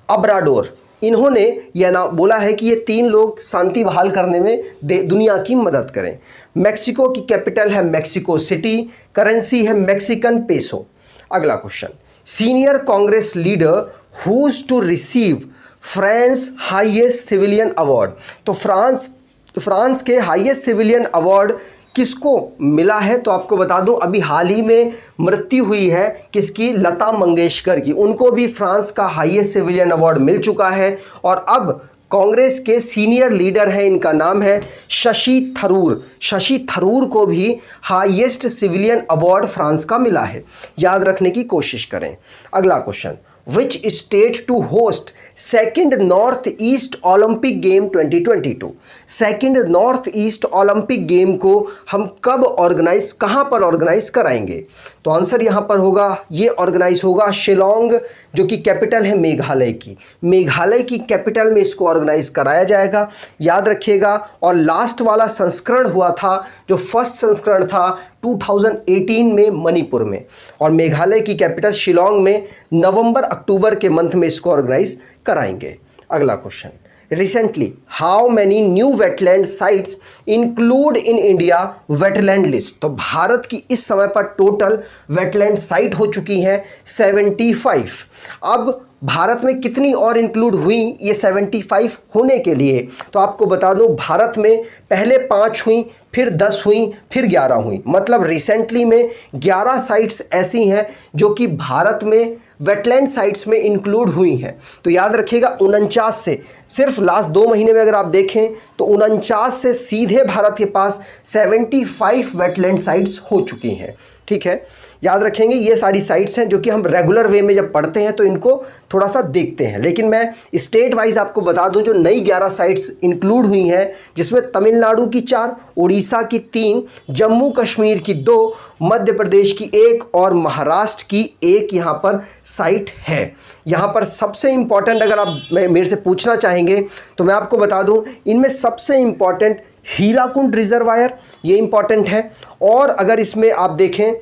ओब्राडोर, इन्होंने यह बोला है कि ये 3 लोग शांति बहाल करने में दुनिया की मदद करें। मैक्सिको की कैपिटल है मैक्सिको सिटी, करेंसी है मैक्सिकन पेसो। अगला question, senior Congress leader who's to receive France highest civilian award. तो फ्रांस के हाईएस्ट सिविलियन अवार्ड किसको मिला है? तो आपको बता दूं, अभी हाल ही में मृत्यु हुई है किसकी? लता मंगेशकर की। उनको भी फ्रांस का हाईएस्ट सिविलियन अवार्ड मिल चुका है। और अब कांग्रेस के सीनियर लीडर हैं, इनका नाम है शशि थरूर। शशि थरूर को भी हाईएस्ट सिविलियन अवार्ड फ्रांस का मिला है, याद रखने की कोशिश करें। अगला question, Which state to host second North East Olympic Game 2022? Second north east Olympic game को हम कब ऑर्गेनाइज, कहाँ पर ऑर्गेनाइज कराएंगे? तो आंसर यहाँ पर होगा, ये ऑर्गेनाइज होगा शिलोंग, जो कि कैपिटल है मेघालय की। मेघालय की कैपिटल में इसको ऑर्गेनाइज कराया जाएगा, याद रखिएगा। और लास्ट वाला संस्करण हुआ था, जो फर्स्ट संस्करण था 2018 में मणिपुर में, और मेघालय की कैपिटल शिलोंग में नवंबर अक्टूबर के मंथ में इसको ऑर्गेनाइज कराएंगे। अगला question, recently how many new wetland sites include in India wetland list? तो भारत की इस समय पर टोटल वेटलैंड साइट हो चुकी हैं 75। अब भारत में कितनी और इंक्लूड हुई ये 75 होने के लिए? तो आपको बता दूं, भारत में पहले 5 हुई, फिर 10 हुई, फिर 11 हुई। मतलब रिसेंटली में 11 साइट्स ऐसी हैं जो कि भारत में वेटलैंड साइट्स में इंक्लूड हुई हैं। तो याद रखिएगा 49 से, सिर्फ लास्ट 2 महीने में अगर आप देखें तो 49 से सीधे भारत के पास 75 वेटलैंड साइट्स हो चुकी हैं। ठीक है, याद रखेंगे ये सारी साइट्स हैं जो कि हम रेगुलर वे में जब पढ़ते हैं तो इनको थोड़ा सा देखते हैं। लेकिन मैं स्टेट वाइज आपको बता दूं, जो नई 11 साइट्स इंक्लूड हुई हैं, जिसमें तमिलनाडु की 4, उड़ीसा की 3, जम्मू कश्मीर की 2, मध्य प्रदेश की 1 और महाराष्ट्र की 1 यहाँ पर साइट है। यहाँ पर सबसे इम्पॉर्टेंट अगर आप मेरे से पूछना चाहेंगे तो मैं आपको बता दूँ, इनमें सबसे इम्पॉर्टेंट हीराकुंड रिजर्वायर, ये इम्पॉर्टेंट है। और अगर इसमें आप देखें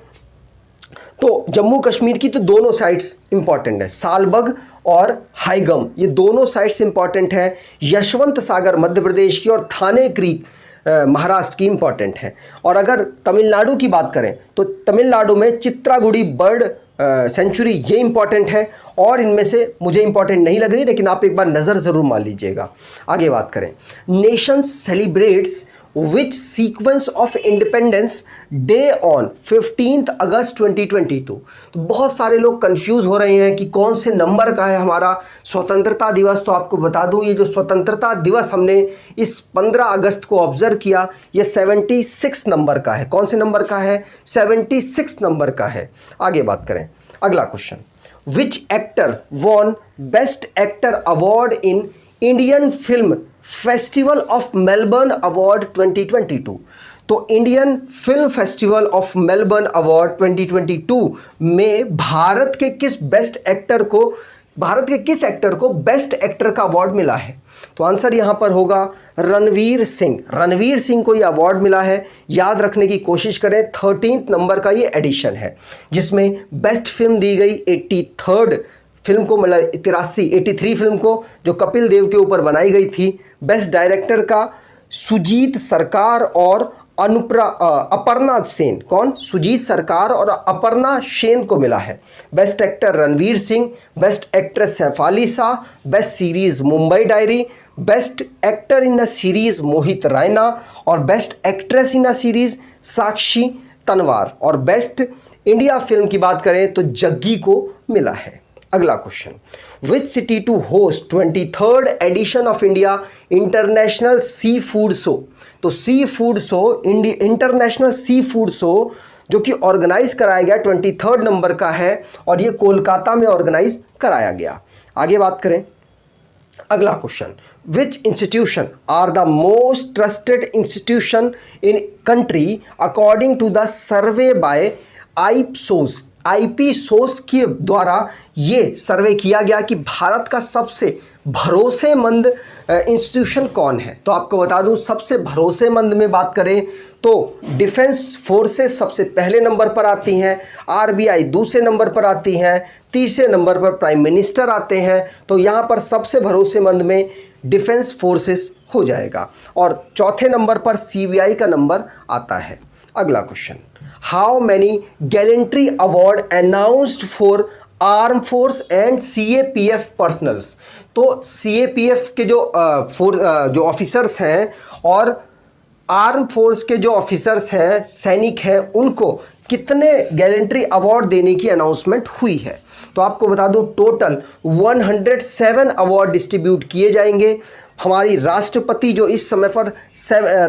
तो जम्मू कश्मीर की तो दोनों साइट्स इंपॉर्टेंट है, सालबग और हाईगम, ये दोनों साइट्स इंपॉर्टेंट है। यशवंत सागर मध्य प्रदेश की और थाने क्रीक महाराष्ट्र की इंपॉर्टेंट है। और अगर तमिलनाडु की बात करें तो तमिलनाडु में चित्रागुड़ी बर्ड सेंचुरी, ये इंपॉर्टेंट है। और इनमें से मुझे इंपॉर्टेंट नहीं लग रही, लेकिन आप एक बार नज़र ज़रूर मार लीजिएगा। आगे बात करें, nation celebrates which sequence of independence day on 15 अगस्त 2022? तो बहुत सारे लोग कंफ्यूज हो रहे हैं कि कौन से नंबर का है हमारा स्वतंत्रता दिवस। तो आपको बता दूं, ये जो स्वतंत्रता दिवस हमने इस 15 अगस्त को ऑब्जर्व किया, ये 76 नंबर का है। कौन से नंबर का है? 76 नंबर का है। आगे बात करें, अगला question, which actor won best actor award in Indian film festival of Melbourne award 2022? तो Indian film festival of Melbourne award 2022 में भारत के किस बेस्ट एक्टर को भारत के किस एक्टर को बेस्ट एक्टर का अवार्ड मिला है? तो आंसर यहाँ पर होगा रणवीर सिंह। रणवीर सिंह को ये अवार्ड मिला है। याद रखने की कोशिश करें, 13th नंबर का ये एडिशन है जिसमें बेस्ट फिल्म दी गई 83rd फिल्म को, मतलब 83 फिल्म को, जो कपिल देव के ऊपर बनाई गई थी। बेस्ट डायरेक्टर का सुजीत सरकार और अपर्णा सेन, कौन? सुजीत सरकार और अपर्णा सेन को मिला है। Best actor Ranveer Singh, best actress Shefali Shah, best series Mumbai diary, best actor in a series Mohit Raina और best actress in a series Sakshi Tanwar. और बेस्ट इंडिया फिल्म की बात करें तो जग्गी को मिला है। अगला question, which city to host 23rd edition of India international sea food show? तो sea food show, international sea food show जो कि ऑर्गेनाइज कराया गया 23rd नंबर का है और ये कोलकाता में ऑर्गेनाइज कराया गया। आगे बात करें, अगला question, which institution are the most trusted institution in country according to the survey by Ipsos? Ipsos के द्वारा ये सर्वे किया गया कि भारत का सबसे भरोसेमंद इंस्टीट्यूशन कौन है। तो आपको बता दूं, सबसे भरोसेमंद में बात करें तो डिफेंस फोर्सेस सबसे पहले नंबर पर आती हैं, आरबीआई दूसरे नंबर पर आती हैं, तीसरे नंबर पर प्राइम मिनिस्टर आते हैं। तो यहाँ पर सबसे भरोसेमंद में डिफेंस फोर्सेस हो जाएगा और चौथे नंबर पर सीबीआई का नंबर आता है। अगला question, how many gallantry award announced for arm force and CAPF personnels? तो सीएपीएफ के जो ऑफिसर्स हैं और आर्म फोर्स के जो ऑफिसर्स हैं, सैनिक हैं, उनको कितने गैलेंट्री अवार्ड देने की अनाउंसमेंट हुई है? तो आपको बता दूं, टोटल 107 अवार्ड डिस्ट्रीब्यूट किए जाएंगे। हमारी राष्ट्रपति जो इस समय पर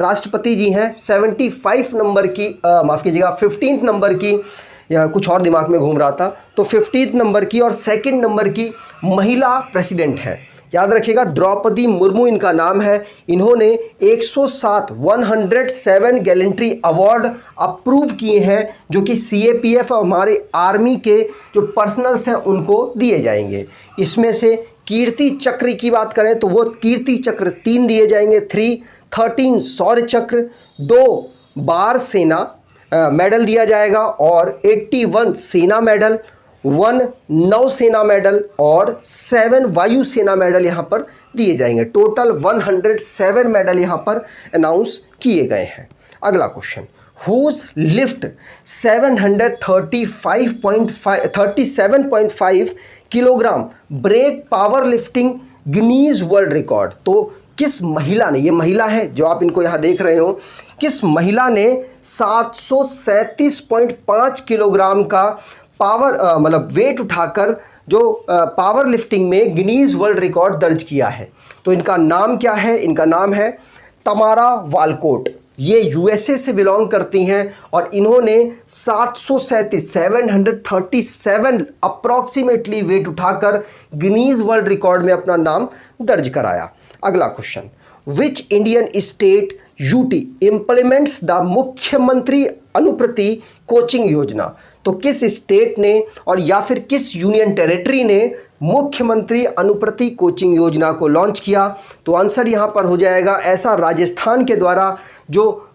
राष्ट्रपति जी हैं 75 नंबर की, माफ़ कीजिएगा 15th नंबर की, या कुछ और दिमाग में घूम रहा था, तो 15th नंबर की और 2nd नंबर की महिला प्रेसिडेंट है। याद रखिएगा, द्रौपदी मुर्मू इनका नाम है। इन्होंने 107 गैलेंट्री अवार्ड अप्रूव किए हैं जो कि सीएपीएफ और हमारे आर्मी के जो पर्सनल्स हैं उनको दिए जाएंगे। इसमें से कीर्ति चक्र की बात करें तो वो कीर्ति चक्र 3 दिए जाएंगे, 13 शौर्य चक्र, 2 बार सेना मेडल दिया जाएगा और 81 सेना मेडल, 1 नौसेना मेडल और 7 वायुसेना मेडल यहाँ पर दिए जाएंगे। टोटल 107 मेडल यहाँ पर अनाउंस किए गए हैं। अगला question, who's lift 37.5 kilogram break power lifting Guinness world record? तो किस महिला ने, ये महिला है जो आप इनको यहाँ देख रहे हो, किस महिला ने 737.5 किलोग्राम का पावर मतलब वेट उठाकर जो पावर लिफ्टिंग में गिनीज वर्ल्ड रिकॉर्ड दर्ज किया है? तो इनका नाम क्या है? इनका नाम है तमारा वालकोट। ये यूएसए से बिलोंग करती हैं और इन्होंने 737 अप्रॉक्सीमेटली वेट उठाकर गिनीज वर्ल्ड रिकॉर्ड में अपना नाम दर्ज कराया। अगला question, which Indian state UT implements the मुख्यमंत्री अनुप्रति कोचिंग योजना? तो किस स्टेट ने और या फिर किस यूनियन टेरिटरी ने मुख्यमंत्री अनुप्रति कोचिंग योजना को लॉन्च किया? तो आंसर यहाँ पर हो जाएगा, ऐसा राजस्थान के द्वारा जो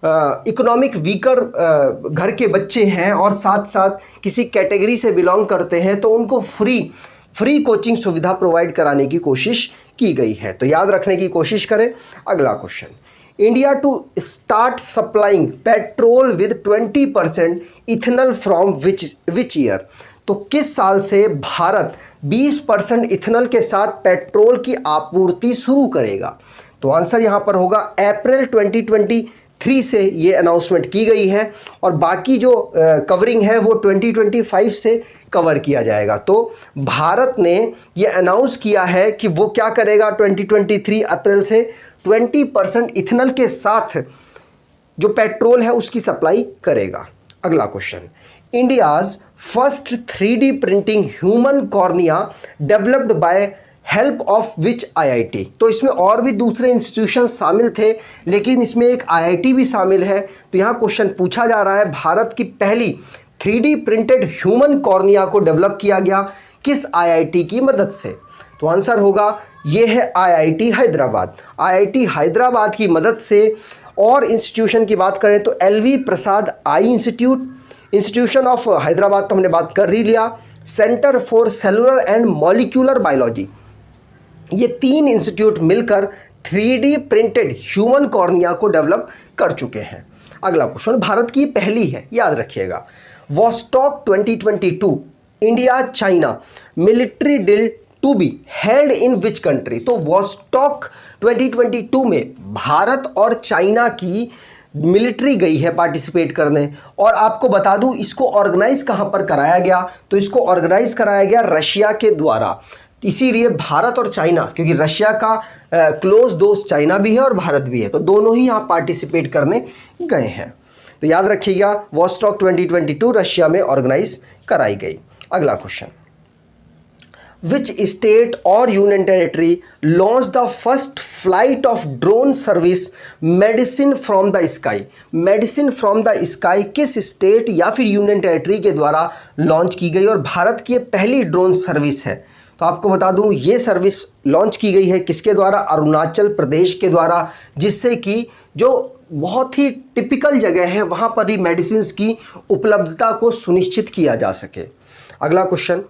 इकोनॉमिक वीकर घर के बच्चे हैं और साथ साथ किसी कैटेगरी से बिलोंग करते हैं तो उनको फ्री कोचिंग सुविधा प्रोवाइड कराने की कोशिश की गई है। तो याद रखने की कोशिश करें। अगला question, India to start supplying petrol with 20% ethanol from which year? तो किस साल से भारत 20% इथेनॉल के साथ पेट्रोल की आपूर्ति शुरू करेगा? तो आंसर यहाँ पर होगा अप्रैल 2023 से ये अनाउंसमेंट की गई है और बाकी जो कवरिंग है वो 2025 से कवर किया जाएगा। तो भारत ने ये अनाउंस किया है कि वो क्या करेगा, 2023 अप्रैल से 20% इथेनॉल के साथ जो पेट्रोल है उसकी सप्लाई करेगा। अगला question, India's first 3D printing human cornea developed by help of which IIT? तो इसमें और भी दूसरे इंस्टीट्यूशन शामिल थे लेकिन इसमें एक आईआईटी भी शामिल है। तो यहाँ क्वेश्चन पूछा जा रहा है, भारत की पहली 3D प्रिंटेड ह्यूमन कॉर्निया को डेवलप किया गया किस आईआईटी की मदद से? तो आंसर होगा ये है आईआईटी हैदराबाद। आईआईटी हैदराबाद की मदद से। और इंस्टीट्यूशन की बात करें तो LV Prasad eye institute, institution of Hyderabad तो हमने बात कर ही लिया, centre for cellular and molecular biology, ये 3 इंस्टीट्यूट मिलकर 3D प्रिंटेड ह्यूमन कॉर्निया को डेवलप कर चुके हैं। अगला क्वेश्चन भारत की पहली है, याद रखिएगा, Vostok 2022 India China military deal to be held in which country? तो वॉस्टॉक 2022 में भारत और चाइना की मिलिट्री गई है पार्टिसिपेट करने। और आपको बता दूं इसको ऑर्गेनाइज कहां पर कराया गया? तो इसको ऑर्गेनाइज कराया गया रशिया के द्वारा। इसीलिए भारत और चाइना, क्योंकि रशिया का क्लोज दोस्त चाइना भी है और भारत भी है, तो दोनों ही यहाँ पार्टिसिपेट करने गए हैं। तो याद रखिएगा वॉस्टॉक 2022 रशिया में ऑर्गेनाइज कराई गई। अगला question, Which state or union territory launched the first flight of drone service medicine from the sky? Medicine from the sky किस स्टेट या फिर यूनियन टेरिटरी के द्वारा लॉन्च की गई और भारत की पहली ड्रोन सर्विस है? तो आपको बता दूं ये सर्विस लॉन्च की गई है किसके द्वारा? अरुणाचल प्रदेश के द्वारा, जिससे कि जो बहुत ही टिपिकल जगह है वहाँ पर भी मेडिसिन की उपलब्धता को सुनिश्चित किया जा सके। अगला question,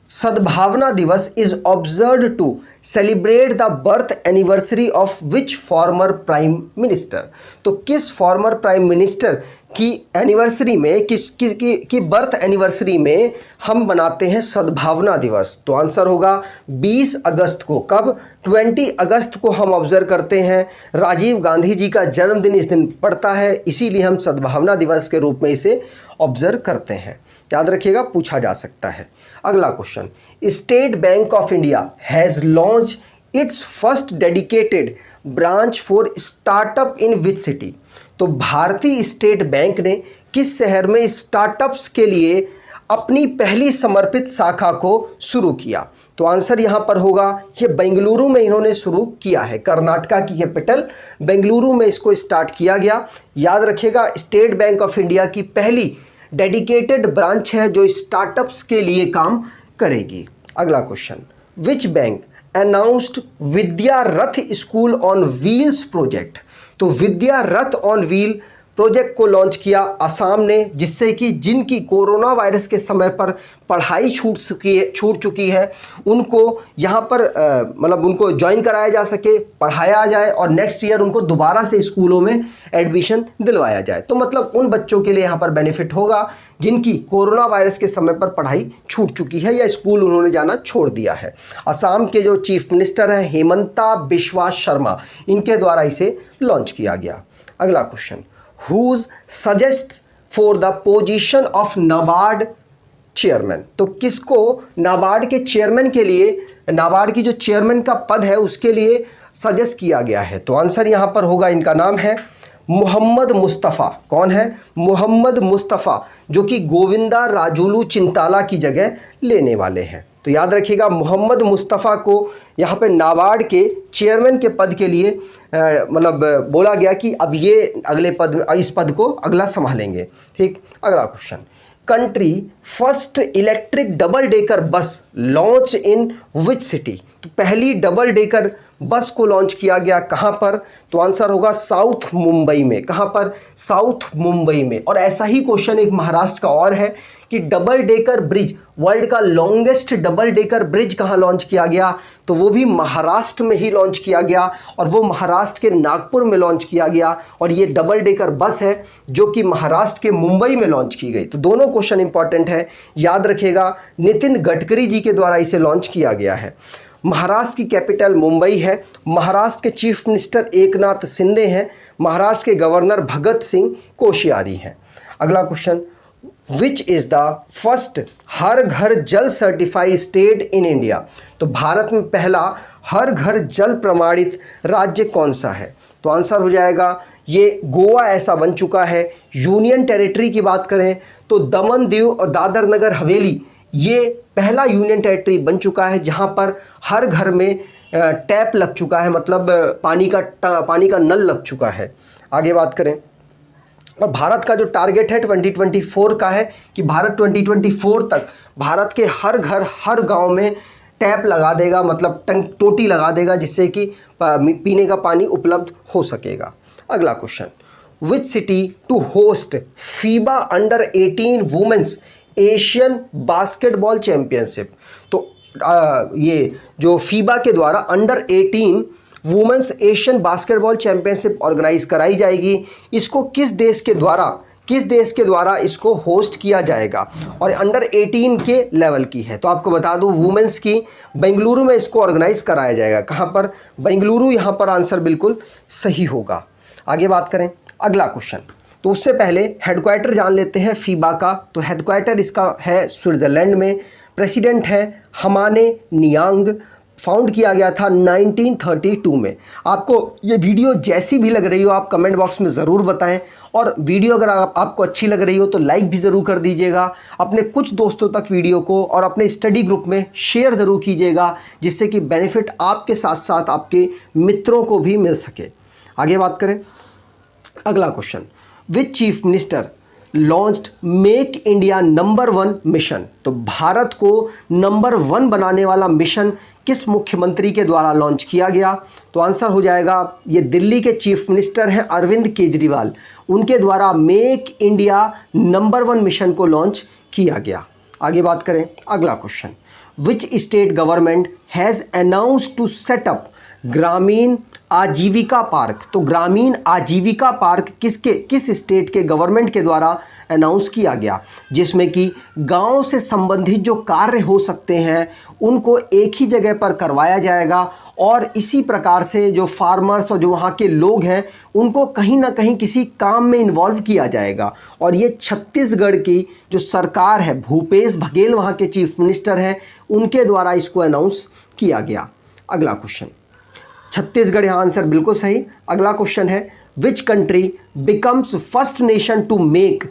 Sadbhavana Diwas is observed to celebrate the birth anniversary of which former prime minister? तो किस फॉर्मर प्राइम मिनिस्टर की एनिवर्सरी में, की बर्थ एनिवर्सरी में हम बनाते हैं सद्भावना दिवस? तो आंसर होगा 20 अगस्त को। कब? 20 अगस्त को हम ऑब्जर्व करते हैं। राजीव गांधी जी का जन्मदिन इस दिन पड़ता है, इसीलिए हम सद्भावना दिवस के रूप में इसे ऑब्जर्व करते हैं। याद रखिएगा, पूछा जा सकता है। अगला question, state bank of India has launch its first dedicated branch for startup in which city? तो भारतीय स्टेट बैंक ने किस शहर में स्टार्टअप्स के लिए अपनी पहली समर्पित शाखा को शुरू किया? तो आंसर यहाँ पर होगा ये बेंगलुरु में इन्होंने शुरू किया है। कर्नाटका की कैपिटल बेंगलुरु में इसको स्टार्ट किया गया। याद रखिएगा स्टेट बैंक ऑफ इंडिया की पहली डेडिकेटेड ब्रांच है जो स्टार्टअप्स के लिए काम करेगी। अगला question, which bank announced Vidya Rath school on wheels project? तो विद्या रथ ऑन व्हील प्रोजेक्ट को लॉन्च किया असम ने, जिससे कि जिनकी कोरोना वायरस के समय पर पढ़ाई छूट चुकी है उनको यहाँ पर मतलब उनको ज्वाइन कराया जा सके, पढ़ाया जाए और नेक्स्ट ईयर उनको दोबारा से स्कूलों में एडमिशन दिलवाया जाए। तो मतलब उन बच्चों के लिए यहाँ पर बेनिफिट होगा जिनकी कोरोना वायरस के समय पर पढ़ाई छूट चुकी है या स्कूल उन्होंने जाना छोड़ दिया है। असम के जो चीफ मिनिस्टर हैं हेमंता बिश्वा शर्मा, इनके द्वारा इसे लॉन्च किया गया। अगला question, Who's suggest for the position of NABARD chairman? तो किसको नाबार्ड के चेयरमैन के लिए, नाबार्ड की जो चेयरमैन का पद है उसके लिए सजेस्ट किया गया है? तो आंसर यहाँ पर होगा, इनका नाम है मोहम्मद मुस्तफ़ा। कौन है? मोहम्मद मुस्तफ़ा, जो कि गोविंदा राजुलू चिंताला की जगह लेने वाले हैं। तो याद रखिएगा मोहम्मद मुस्तफ़ा को यहाँ पे नाबार्ड के चेयरमैन के पद के लिए मतलब बोला गया कि अब ये अगले पद, इस पद को अगला संभालेंगे। ठीक। अगला question, country first electric double decker bus launch in which city? तो पहली डबल डेकर बस को लॉन्च किया गया कहाँ पर? तो आंसर होगा साउथ मुंबई में। कहाँ पर? साउथ मुंबई में। और ऐसा ही क्वेश्चन एक महाराष्ट्र का और है कि डबल डेकर ब्रिज, वर्ल्ड का लॉन्गेस्ट डबल डेकर ब्रिज कहाँ लॉन्च किया गया? तो वो भी महाराष्ट्र में ही लॉन्च किया गया और वो महाराष्ट्र के नागपुर में लॉन्च किया गया। और ये डबल डेकर बस है जो कि महाराष्ट्र के मुंबई में लॉन्च की गई। तो दोनों क्वेश्चन इंपॉर्टेंट है, याद रखिएगा। नितिन गडकरी जी के द्वारा इसे लॉन्च किया गया है। महाराष्ट्र की कैपिटल मुंबई है। महाराष्ट्र के चीफ मिनिस्टर एकनाथ शिंदे हैं। महाराष्ट्र के गवर्नर भगत सिंह कोश्यारी हैं। अगला question, which is the first Har Ghar Jal certified state in India? तो भारत में पहला हर घर जल प्रमाणित राज्य कौन सा है? तो आंसर हो जाएगा ये गोवा ऐसा बन चुका है। यूनियन टेरिटरी की बात करें तो दमन दीव और दादर नगर हवेली ये पहला यूनियन टेरिटरी बन चुका है जहां पर हर घर में टैप लग चुका है, मतलब पानी का नल लग चुका है। आगे बात करें और भारत का जो टारगेट है 2024 का है कि भारत 2024 तक भारत के हर घर हर गांव में टैप लगा देगा, मतलब टोटी लगा देगा, जिससे कि पीने का पानी उपलब्ध हो सकेगा। अगला question, which city to host FIBA under 18 women's Asian basketball championship. तो ये जो फीबा के द्वारा under 18 women's Asian basketball championship organise कराई जाएगी, इसको किस देश के द्वारा इसको होस्ट किया जाएगा, और अंडर 18 के लेवल की है। तो आपको बता दूं वुमेन्स की बेंगलुरु में इसको ऑर्गेनाइज कराया जाएगा। कहाँ पर? बेंगलुरु, यहाँ पर आंसर बिल्कुल सही होगा। आगे बात करें अगला क्वेश्चन, तो उससे पहले हेडक्वार्टर जान लेते हैं फीबा का। तो हेडक्वार्टर इसका है स्विट्ज़रलैंड में, प्रेसिडेंट है हमाने नियांग, फाउंड किया गया था 1932 में। आपको ये वीडियो जैसी भी लग रही हो आप कमेंट बॉक्स में ज़रूर बताएं, और वीडियो अगर आपको अच्छी लग रही हो तो लाइक भी ज़रूर कर दीजिएगा, अपने कुछ दोस्तों तक वीडियो को और अपने स्टडी ग्रुप में शेयर ज़रूर कीजिएगा, जिससे कि बेनिफिट आपके साथ साथ आपके मित्रों को भी मिल सके। आगे बात करें अगला question, which chief minister launched make India number 1 मिशन। तो भारत को नंबर 1 बनाने वाला मिशन किस मुख्यमंत्री के द्वारा लॉन्च किया गया? तो आंसर हो जाएगा, ये दिल्ली के चीफ मिनिस्टर हैं अरविंद केजरीवाल, उनके द्वारा मेक इंडिया नंबर 1 मिशन को लॉन्च किया गया। आगे बात करें अगला question, which state government has announced to set up ग्रामीण आजीविका पार्क। तो ग्रामीण आजीविका पार्क किस स्टेट के गवर्नमेंट के द्वारा अनाउंस किया गया, जिसमें कि गांव से संबंधित जो कार्य हो सकते हैं उनको एक ही जगह पर करवाया जाएगा, और इसी प्रकार से जो फार्मर्स और जो वहाँ के लोग हैं उनको कहीं ना कहीं किसी काम में इन्वॉल्व किया जाएगा। और ये छत्तीसगढ़ की जो सरकार है, भूपेश बघेल वहाँ के चीफ मिनिस्टर हैं, उनके द्वारा इसको अनाउंस किया गया। अगला क्वेश्चन, छत्तीसगढ़ यहाँ आंसर बिल्कुल सही। अगला क्वेश्चन है, which country becomes first nation to make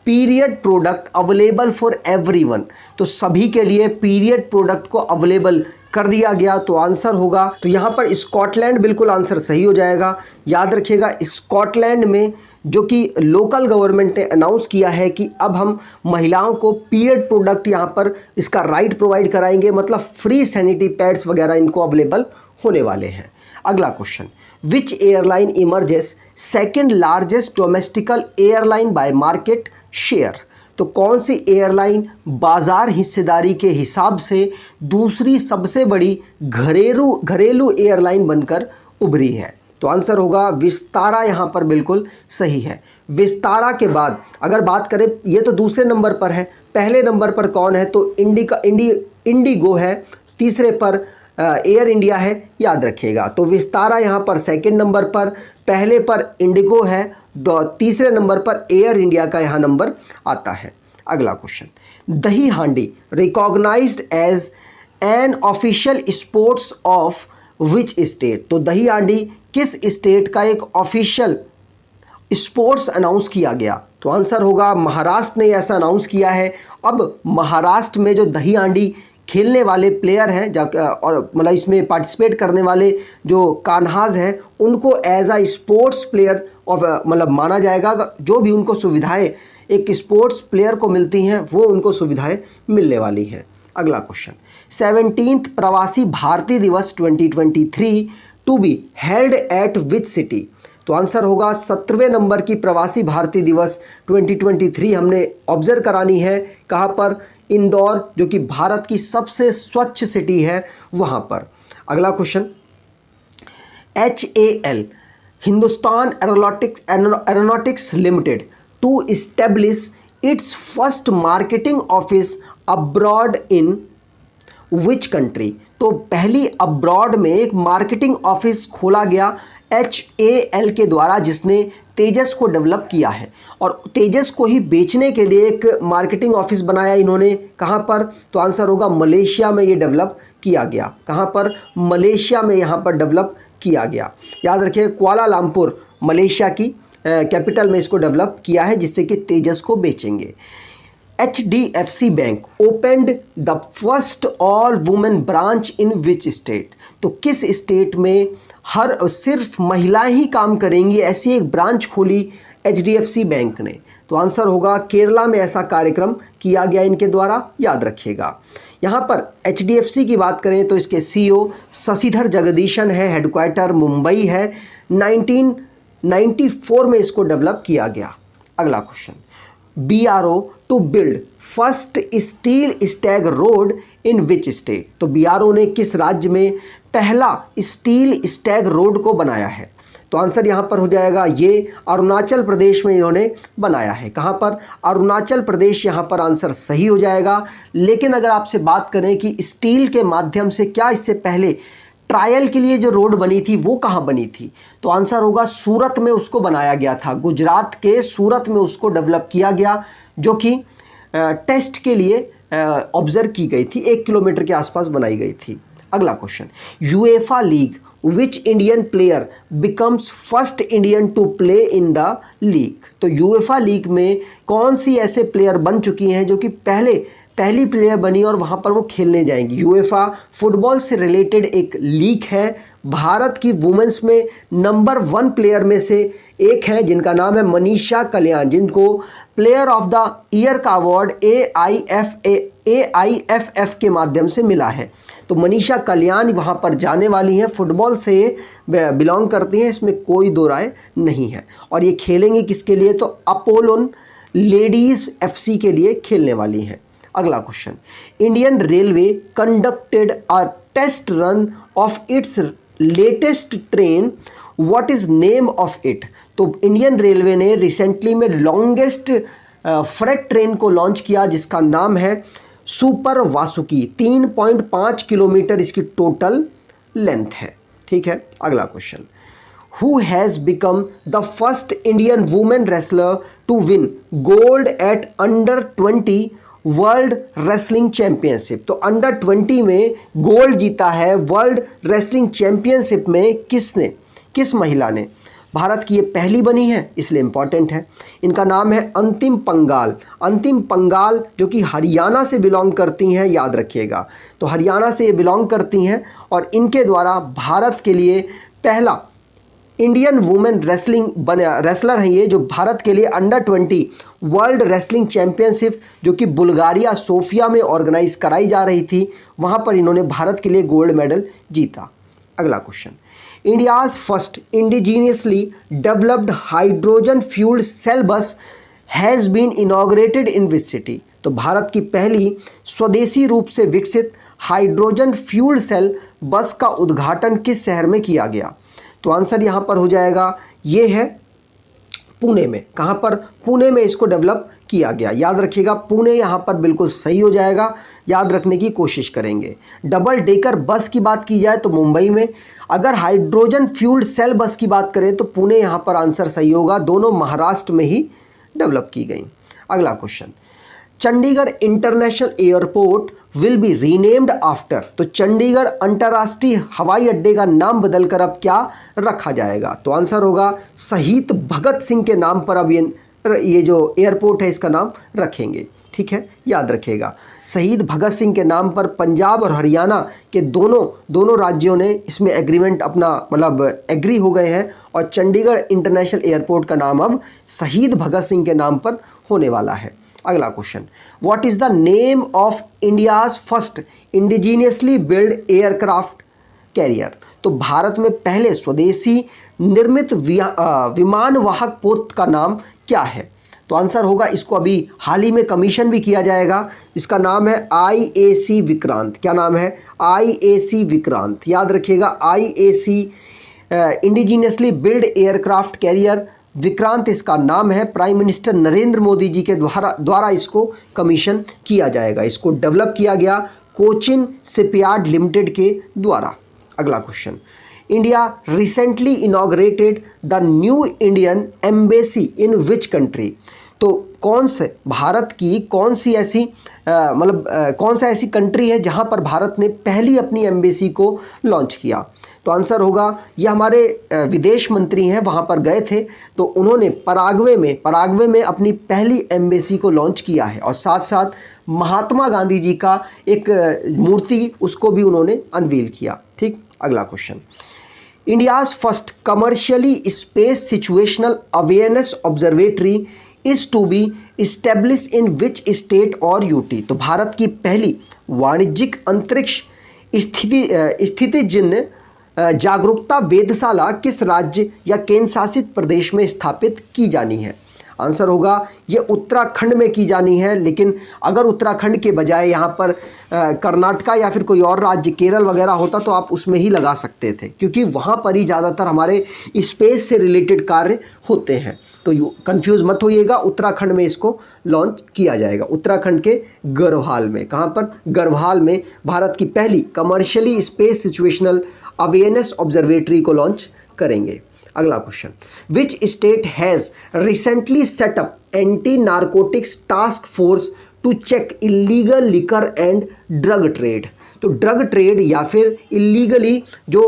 period product available for everyone. तो सभी के लिए पीरियड प्रोडक्ट को अवेलेबल कर दिया गया। तो आंसर होगा, तो यहाँ पर स्कॉटलैंड बिल्कुल आंसर सही हो जाएगा। याद रखिएगा स्कॉटलैंड में जो कि लोकल गवर्नमेंट ने अनाउंस किया है कि अब हम महिलाओं को पीरियड प्रोडक्ट यहाँ पर इसका राइट प्रोवाइड कराएंगे, मतलब फ्री सैनिटरी पैड्स वगैरह इनको अवेलेबल होने वाले हैं। अगला क्वेश्चन, विच airline emerges second largest domestic airline bye market share. तो कौन सी एयरलाइन बाजार हिस्सेदारी के हिसाब से दूसरी सबसे बड़ी घरेलू एयरलाइन बनकर उभरी है? तो आंसर होगा विस्तारा, यहाँ पर बिल्कुल सही है। विस्तारा के बाद अगर बात करें, ये तो दूसरे नंबर पर है, पहले नंबर पर कौन है? तो इंडिगो है, तीसरे पर एयर इंडिया है, याद रखिएगा। तो विस्तारा यहाँ पर सेकंड नंबर पर, पहले पर इंडिगो है, तीसरे नंबर पर एयर इंडिया का यहाँ नंबर आता है। अगला question, Dahi Handi recognised as an official sports of which state. तो दही हांडी किस स्टेट का एक ऑफिशियल स्पोर्ट्स अनाउंस किया गया? तो आंसर होगा महाराष्ट्र ने ऐसा अनाउंस किया है। अब महाराष्ट्र में जो दही हांडी खेलने वाले प्लेयर हैं और मतलब इसमें पार्टिसिपेट करने वाले जो कान्हाज हैं, उनको as a sports player of मतलब माना जाएगा। जो भी उनको सुविधाएं एक स्पोर्ट्स प्लेयर को मिलती हैं वो उनको सुविधाएं मिलने वाली हैं। अगला क्वेश्चन, 17th प्रवासी Bharatiya Divas 2023 to be held at which city. तो आंसर होगा 17वें नंबर की प्रवासी भारतीय दिवस 2023 हमने ऑब्जर्व करानी है। कहाँ पर? इंदौर, जो कि भारत की सबसे स्वच्छ सिटी है, वहाँ पर। अगला question, HAL Hindustan aeronautics limited to establish its first marketing office abroad in which country. तो पहली अब्रॉड में एक मार्केटिंग ऑफिस खोला गया HAL के द्वारा, जिसने तेजस को डेवलप किया है, और तेजस को ही बेचने के लिए एक मार्केटिंग ऑफिस बनाया इन्होंने। कहाँ पर? तो आंसर होगा मलेशिया में ये डेवलप किया गया। कहाँ पर? मलेशिया में यहाँ पर डेवलप किया गया। याद रखिए कुआलालंपुर मलेशिया की कैपिटल में इसको डेवलप किया है, जिससे कि तेजस को बेचेंगे। HDFC bank opened the first all women branch in which state. तो किस स्टेट में सिर्फ महिलाएं ही काम करेंगी ऐसी एक ब्रांच खोली HDFC बैंक ने। तो आंसर होगा केरला में ऐसा कार्यक्रम किया गया इनके द्वारा, याद रखिएगा। यहाँ पर HDFC की बात करें तो इसके CEO शशिधर जगदीशन है, हेडक्वार्टर मुंबई है, 1994 में इसको डेवलप किया गया। अगला question, BRO to build first steel slag road in which state? तो BRO ने किस राज्य में पहला स्टील स्टैग रोड को बनाया है? तो आंसर यहाँ पर हो जाएगा ये अरुणाचल प्रदेश में इन्होंने बनाया है। कहाँ पर? अरुणाचल प्रदेश यहाँ पर आंसर सही हो जाएगा। लेकिन अगर आपसे बात करें कि स्टील के माध्यम से क्या इससे पहले ट्रायल के लिए जो रोड बनी थी वो कहाँ बनी थी? तो आंसर होगा सूरत में उसको बनाया गया था। गुजरात के सूरत में उसको डेवलप किया गया, जो कि टेस्ट के लिए ऑब्जर्व की गई थी, 1 किलोमीटर के आसपास बनाई गई थी। अगला question, UEFA league which Indian player becomes first Indian to play in the league? तो यूएफा लीग में कौन सी ऐसे प्लेयर बन चुकी हैं जो कि पहली प्लेयर बनी और वहाँ पर वो खेलने जाएंगी? यूएफा फुटबॉल से रिलेटेड एक लीग है। भारत की वुमेन्स में नंबर 1 प्लेयर में से एक है जिनका नाम है मनीषा कल्याण, जिनको प्लेयर ऑफ द ईयर का अवार्ड AIFF के माध्यम से मिला है। तो मनीषा कल्याण वहाँ पर जाने वाली हैं, फुटबॉल से बिलोंग करती हैं, इसमें कोई दो राय नहीं है। और ये खेलेंगे किसके लिए? तो अपोलोन लेडीज़ FC के लिए खेलने वाली हैं। अगला question, Indian railway conducted a test run of its latest train, what is name of it? तो इंडियन रेलवे ने रिसेंटली में लॉन्गेस्ट फ्रेट ट्रेन को लॉन्च किया जिसका नाम है सुपर वासुकी। 3.5 किलोमीटर इसकी टोटल लेंथ है। ठीक है, अगला question, who has become the first Indian women wrestler to win gold at under 20 world wrestling championship? तो अंडर 20 में गोल्ड जीता है वर्ल्ड रेसलिंग चैंपियनशिप में किसने, किस महिला ने? भारत की ये पहली बनी है, इसलिए इंपॉर्टेंट है। इनका नाम है अंतिम पंगाल। अंतिम पंगाल जो कि हरियाणा से बिलोंग करती हैं, याद रखिएगा। तो हरियाणा से ये बिलोंग करती हैं और इनके द्वारा भारत के लिए पहला इंडियन वुमेन रेसलर हैं ये, जो भारत के लिए अंडर 20 वर्ल्ड रेसलिंग चैंपियनशिप जो कि बुल्गारिया सोफिया में ऑर्गेनाइज कराई जा रही थी, वहाँ पर इन्होंने भारत के लिए गोल्ड मेडल जीता। अगला question, India's first indigenously developed hydrogen fuelled cell bus has been inaugurated in which city? तो भारत की पहली स्वदेशी रूप से विकसित हाइड्रोजन फ्यूल्ड सेल बस का उद्घाटन किस शहर में किया गया? तो आंसर यहाँ पर हो जाएगा, ये है पुणे में। कहाँ पर? पुणे में इसको डेवलप किया गया। याद रखिएगा, पुणे यहाँ पर बिल्कुल सही हो जाएगा, याद रखने की कोशिश करेंगे। डबल डेकर बस की बात की जाए तो मुंबई में, अगर हाइड्रोजन फ्यूल्ड सेल बस की बात करें तो पुणे यहाँ पर आंसर सही होगा। दोनों महाराष्ट्र में ही डेवलप की गई। अगला question, Chandigarh international airport will be renamed after? तो चंडीगढ़ अंतर्राष्ट्रीय हवाई अड्डे का नाम बदलकर अब क्या रखा जाएगा? तो आंसर होगा शहीद भगत सिंह के नाम पर अब ये जो एयरपोर्ट है इसका नाम रखेंगे। ठीक है, याद रखिएगा, शहीद भगत सिंह के नाम पर पंजाब और हरियाणा के दोनों राज्यों ने इसमें एग्रीमेंट अपना मतलब एग्री हो गए हैं और चंडीगढ़ इंटरनेशनल एयरपोर्ट का नाम अब शहीद भगत सिंह के नाम पर होने वाला है। अगला question, what is the name of India's first indigenously build aircraft carrier? तो भारत में पहले स्वदेशी निर्मित विमान वाहक पोत का नाम क्या है? तो आंसर होगा, इसको अभी हाल ही में कमीशन भी किया जाएगा, इसका नाम है IAC विक्रांत। क्या नाम है? IAC विक्रांत। याद रखिएगा, IAC indigenously build aircraft carrier Vikrant इसका नाम है। प्राइम मिनिस्टर नरेंद्र मोदी जी के द्वारा इसको कमीशन किया जाएगा। इसको डेवलप किया गया कोचिन शिपयार्ड लिमिटेड के द्वारा। अगला question, India recently inaugurated the new Indian embassy in which country? तो कौन से भारत की कौन सी ऐसी कौन सा ऐसी कंट्री है जहां पर भारत ने पहली अपनी एम्बेसी को लॉन्च किया? तो आंसर होगा, ये हमारे विदेश मंत्री हैं, वहां पर गए थे तो उन्होंने पराग्वे में अपनी पहली एम्बेसी को लॉन्च किया है और साथ साथ महात्मा गांधी जी का एक मूर्ति उसको भी उन्होंने अनवील किया। ठीक, अगला question, India's first commercially space situational awareness observatory is to be establish in which state और यूटी। तो भारत की पहली वाणिज्यिक अंतरिक्ष स्थितिजन्य जागरूकता वेधशाला किस राज्य या केंद्र शासित प्रदेश में स्थापित की जानी है? आंसर होगा ये उत्तराखंड में की जानी है, लेकिन अगर उत्तराखंड के बजाय यहाँ पर कर्नाटका या फिर कोई और राज्य केरल वगैरह होता तो आप उसमें ही लगा सकते थे, क्योंकि वहाँ पर ही ज़्यादातर हमारे स्पेस से रिलेटेड कार्य होते हैं। तो कंफ्यूज मत होइएगा, उत्तराखंड में इसको लॉन्च किया जाएगा, उत्तराखंड के गढ़वाल में। कहाँ पर? गढ़वाल में भारत की पहली commercially space situational awareness observatory को लॉन्च करेंगे। अगला question, which state has recently set up anti narcotics task force to check illegal liquor and drug trade? तो ड्रग ट्रेड या फिर इलीगली जो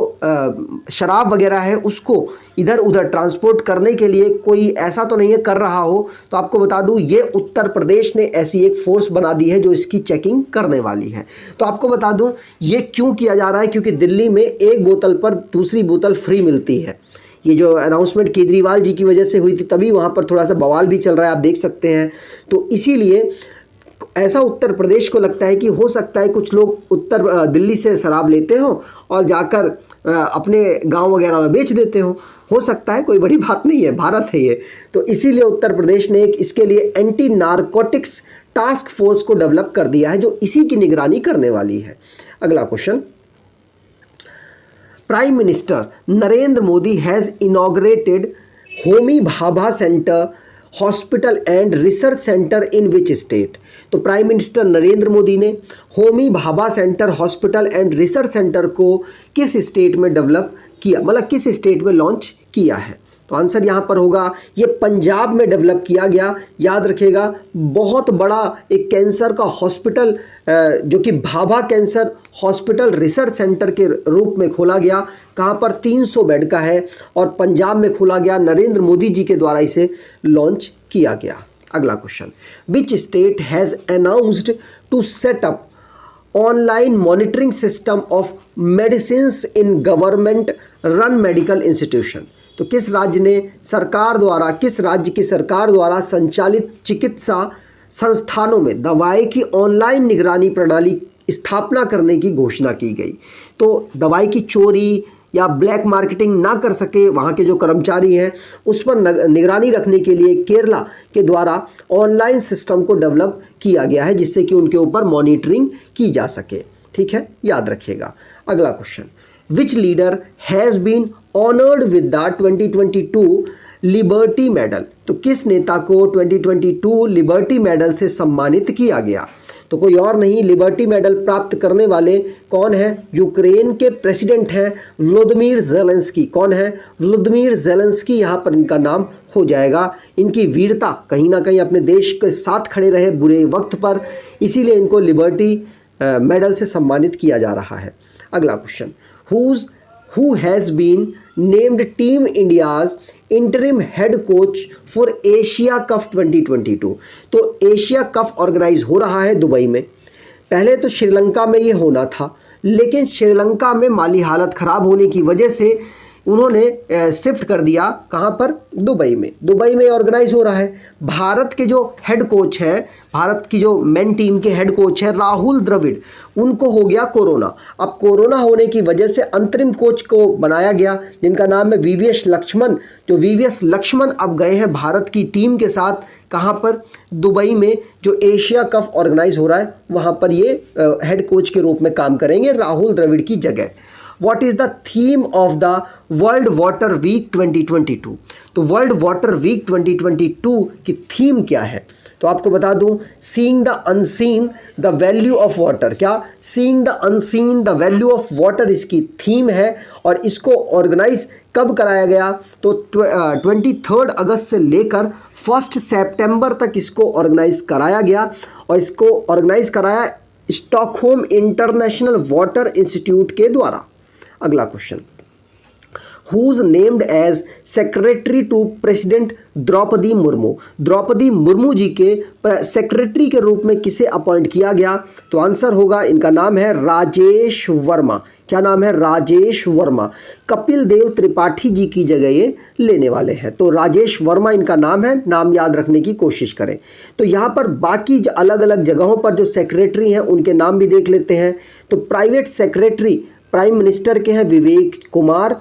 शराब वगैरह है उसको इधर उधर ट्रांसपोर्ट करने के लिए कोई ऐसा तो नहीं है कर रहा हो, तो आपको बता दूं ये उत्तर प्रदेश ने ऐसी एक फोर्स बना दी है जो इसकी चेकिंग करने वाली है। तो आपको बता दूं ये क्यों किया जा रहा है, क्योंकि दिल्ली में एक बोतल पर दूसरी बोतल फ्री मिलती है। ये जो अनाउंसमेंट केजरीवाल जी की वजह से हुई थी तभी वहाँ पर थोड़ा सा बवाल भी चल रहा है, आप देख सकते हैं। तो इसीलिए ऐसा उत्तर प्रदेश को लगता है कि हो सकता है कुछ लोग दिल्ली से शराब लेते हो और जाकर अपने गांव वगैरह में बेच देते हो सकता है, कोई बड़ी बात नहीं है, भारत है ये। तो इसीलिए उत्तर प्रदेश ने एक इसके लिए एंटी नारकोटिक्स टास्क फोर्स को डेवलप कर दिया है जो इसी की निगरानी करने वाली है। अगला question, prime minister Narendra Modi has inaugurated Homi Bhabha centre hospital and research centre in which state? तो प्राइम मिनिस्टर नरेंद्र मोदी ने Homi Bhabha centre hospital and research centre को किस स्टेट में डेवलप किया, मतलब किस स्टेट में लॉन्च किया है? तो आंसर यहाँ पर होगा ये पंजाब में डेवलप किया गया। याद रखिएगा, बहुत बड़ा एक कैंसर का हॉस्पिटल जो कि Bhabha cancer hospital research centre के रूप में खोला गया। कहाँ पर? 300 बेड का है और पंजाब में खोला गया। नरेंद्र मोदी जी के द्वारा इसे लॉन्च किया गया। अगला question, which state has announced to set up online monitoring system of medicines in government run medical institution? तो किस राज्य की सरकार द्वारा संचालित चिकित्सा संस्थानों में दवाई की ऑनलाइन निगरानी प्रणाली स्थापना करने की घोषणा की गई? तो दवाई की चोरी या ब्लैक मार्केटिंग ना कर सके वहाँ के जो कर्मचारी हैं उस पर निगरानी रखने के लिए केरला के द्वारा ऑनलाइन सिस्टम को डेवलप किया गया है जिससे कि उनके ऊपर मॉनिटरिंग की जा सके। ठीक है, याद रखिएगा। अगला question, which leader has been honoured with the 2022 liberty medal? तो किस नेता को 2022 लिबर्टी मेडल से सम्मानित किया गया? तो कोई और नहीं, लिबर्टी मेडल प्राप्त करने वाले कौन है? यूक्रेन के प्रेसिडेंट हैं व्लादिमीर ज़ेलेंस्की। कौन है? व्लादिमीर ज़ेलेंस्की यहाँ पर इनका नाम हो जाएगा। इनकी वीरता कहीं ना कहीं अपने देश के साथ खड़े रहे बुरे वक्त पर, इसीलिए इनको लिबर्टी मेडल से सम्मानित किया जा रहा है। अगला question, who has been named Team India's interim head coach for Asia Cup 2022? तो एशिया कप ऑर्गेनाइज हो रहा है दुबई में। पहले तो श्रीलंका में ये होना था, लेकिन श्रीलंका में माली हालत ख़राब होने की वजह से उन्होंने शिफ्ट कर दिया। कहाँ पर? दुबई में। दुबई में ऑर्गेनाइज हो रहा है। भारत के जो हेड कोच है, भारत की जो मेन टीम के हेड कोच है राहुल द्रविड़, उनको हो गया कोरोना। अब कोरोना होने की वजह से अंतरिम कोच को बनाया गया जिनका नाम है वीवीएस लक्ष्मण। जो वीवीएस लक्ष्मण अब गए हैं भारत की टीम के साथ। कहाँ पर? दुबई में जो एशिया कप ऑर्गेनाइज हो रहा है वहाँ पर ये हेड कोच के रूप में काम करेंगे राहुल द्रविड़ की जगह। What is the theme of the World Water Week 2022? तो वर्ल्ड वाटर वीक 2022 की थीम क्या है? तो आपको बता दूं, seeing the unseen the value of water. क्या? Seeing the unseen the value of water इसकी थीम है। और इसको ऑर्गेनाइज कब कराया गया? तो 23 अगस्त से लेकर 1 सितंबर तक इसको ऑर्गेनाइज कराया गया। और इसको ऑर्गेनाइज कराया स्टॉकहोम इंटरनेशनल वाटर इंस्टीट्यूट के द्वारा। अगला question, who's named as secretary to president Draupadi Murmu. Draupadi Murmu ji के सेक्रेटरी के रूप में किसे अपॉइंट किया गया? तो आंसर होगा, इनका नाम है राजेश वर्मा। क्या नाम है? राजेश वर्मा। कपिल देव त्रिपाठी जी की जगह ये लेने वाले हैं। तो राजेश वर्मा इनका नाम है, नाम याद रखने की कोशिश करें। तो यहाँ पर बाकी अलग अलग जगहों पर जो सेक्रेटरी हैं उनके नाम भी देख लेते हैं। तो प्राइवेट सेक्रेटरी प्राइम मिनिस्टर के हैं विवेक कुमार,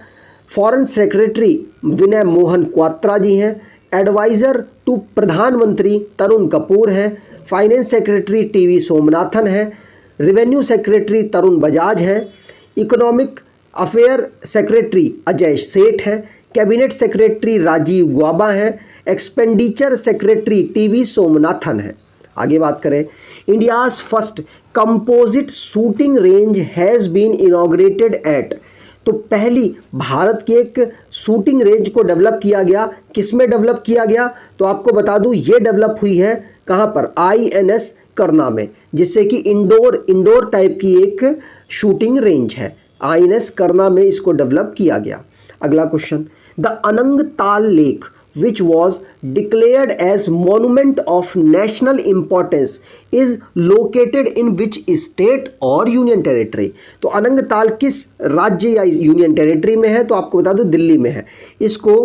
फॉरेन सेक्रेटरी विनय मोहन क्वात्रा जी हैं, एडवाइज़र टू प्रधानमंत्री तरुण कपूर हैं, फाइनेंस सेक्रेटरी टीवी सोमनाथन हैं, रेवेन्यू सेक्रेटरी तरुण बजाज हैं, इकोनॉमिक अफेयर सेक्रेटरी अजय सेठ है, कैबिनेट सेक्रेटरी राजीव गौबा हैं, एक्सपेंडिचर सेक्रेटरी टीवी सोमनाथन है। आगे बात करें, India's first composite shooting range has been inaugurated at. तो पहली भारत की एक शूटिंग रेंज को डेवलप किया गया, किसमें डेवलप किया गया? तो आपको बता दूं ये डेवलप हुई है कहाँ पर? INS करना में, जिससे कि इंडोर टाइप की एक शूटिंग रेंज है। INS करना में इसको डेवलप किया गया। अगला क्वेश्चन, द अनंग ताल lake which was declared as monument of national importance is located in which state or union territory। तो अनंग ताल किस राज्य या यूनियन टेरिटरी में है? तो आपको बता दूं दिल्ली में है। इसको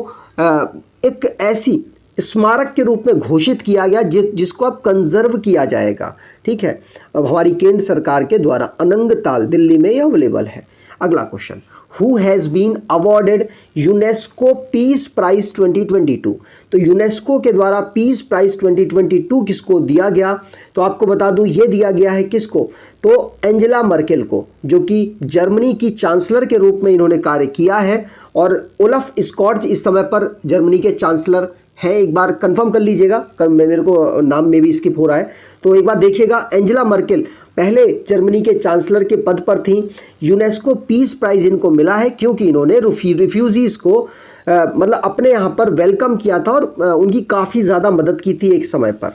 एक ऐसी स्मारक के रूप में घोषित किया गया जिसको अब कंजर्व किया जाएगा। ठीक है, अब हमारी केंद्र सरकार के द्वारा अनंग ताल दिल्ली में यह अवेलेबल है। अगला question, who has been awarded UNESCO peace prize 2022। तो यूनेस्को के द्वारा पीस प्राइज 2022 किसको दिया गया? तो आपको बता दूं ये दिया गया है किसको? तो एंजेला मर्केल को, जो कि जर्मनी की चांसलर के रूप में इन्होंने कार्य किया है। और ओलफ स्कॉल्ज इस समय पर जर्मनी के चांसलर है। एक बार कंफर्म कर लीजिएगा, मेरे को नाम में भी स्किप हो रहा है। तो एक बार देखिएगा, एंजेला मर्केल पहले जर्मनी के चांसलर के पद पर थी। यूनेस्को पीस प्राइज़ इनको मिला है क्योंकि इन्होंने रिफ्यूजीज़ को मतलब अपने यहाँ पर वेलकम किया था और उनकी काफ़ी ज़्यादा मदद की थी एक समय पर।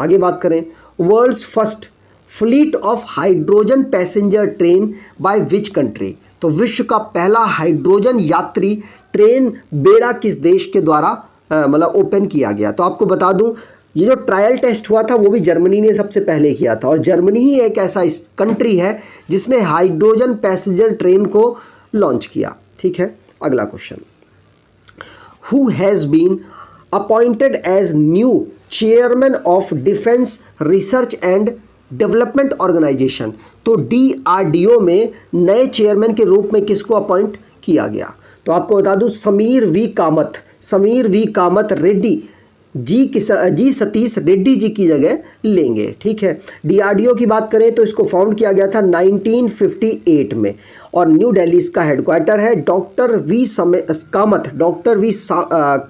आगे बात करें, world's first fleet of hydrogen passenger train by which country. तो विश्व का पहला हाइड्रोजन यात्री ट्रेन बेड़ा किस देश के द्वारा मतलब ओपन किया गया? तो आपको बता दूं ये जो ट्रायल टेस्ट हुआ था वो भी जर्मनी ने सबसे पहले किया था। और जर्मनी ही एक ऐसा कंट्री है जिसने हाइड्रोजन पैसेंजर ट्रेन को लॉन्च किया। ठीक है, अगला question, who has been appointed as new chairman of defence research and development organisation. तो DRDO में नए चेयरमैन के रूप में किसको अपॉइंट किया गया? तो आपको बता दूं समीर वी कामत रेड्डी जी सतीश रेड्डी जी की जगह लेंगे। ठीक है, DRDO की बात करें तो इसको फाउंड किया गया था 1958 में और न्यू दिल्ली इसका हेडक्वार्टर है। डॉक्टर वी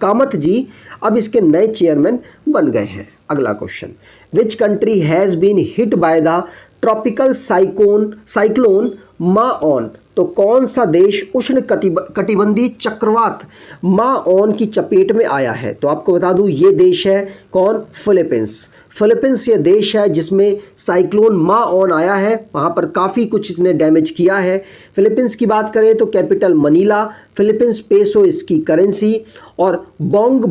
कामत जी अब इसके नए चेयरमैन बन गए हैं। अगला question, which country has been hit by the tropical cyclone माओन। तो कौन सा देश उष्ण कटिबंधीय चक्रवात माओन की चपेट में आया है? तो आपको बता दूं ये देश है कौन? फिलीपींस ये देश है जिसमें साइक्लोन माओन आया है। वहाँ पर काफ़ी कुछ इसने डैमेज किया है। फिलीपींस की बात करें तो कैपिटल मनीला, फिलीपींस पेसो इसकी करेंसी और बोंग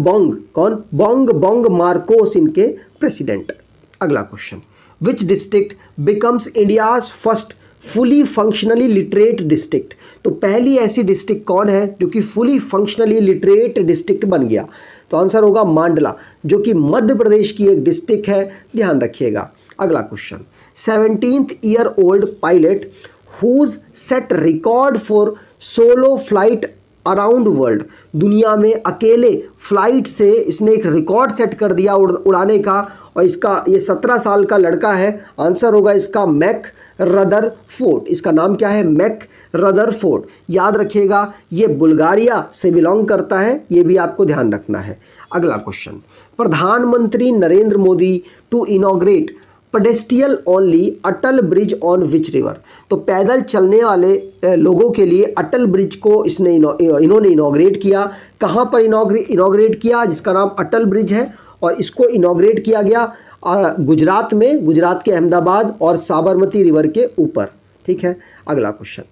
मार्कोस इनके प्रेसिडेंट। अगला question, which district becomes India's first fully functionally literate district. तो पहली ऐसी डिस्ट्रिक्ट कौन है जो कि फुली फंक्शनली लिटरेट डिस्ट्रिक्ट बन गया? तो आंसर होगा मांडला, जो कि मध्य प्रदेश की एक डिस्ट्रिक्ट है, ध्यान रखिएगा। अगला question, 17th year old pilot whose set record for solo flight around world. दुनिया में अकेले फ्लाइट से इसने एक रिकॉर्ड सेट कर दिया उड़ाने का, और इसका ये 17 साल का लड़का है। आंसर होगा इसका मैक रदरफोर्ड। इसका नाम क्या है? Mack Rutherford. याद रखिएगा ये बुल्गारिया से बिलोंग करता है, ये भी आपको ध्यान रखना है। अगला क्वेश्चन, प्रधानमंत्री Narendra Modi to inaugurate pedestrian only Atal bridge on which river. तो पैदल चलने वाले लोगों के लिए अटल ब्रिज को इन्होंने इनॉग्रेट किया। कहाँ पर इनॉग्रेट किया? जिसका नाम अटल ब्रिज है, और इसको इनॉग्रेट किया गया गुजरात में, गुजरात के अहमदाबाद और साबरमती रिवर के ऊपर। ठीक है, अगला question,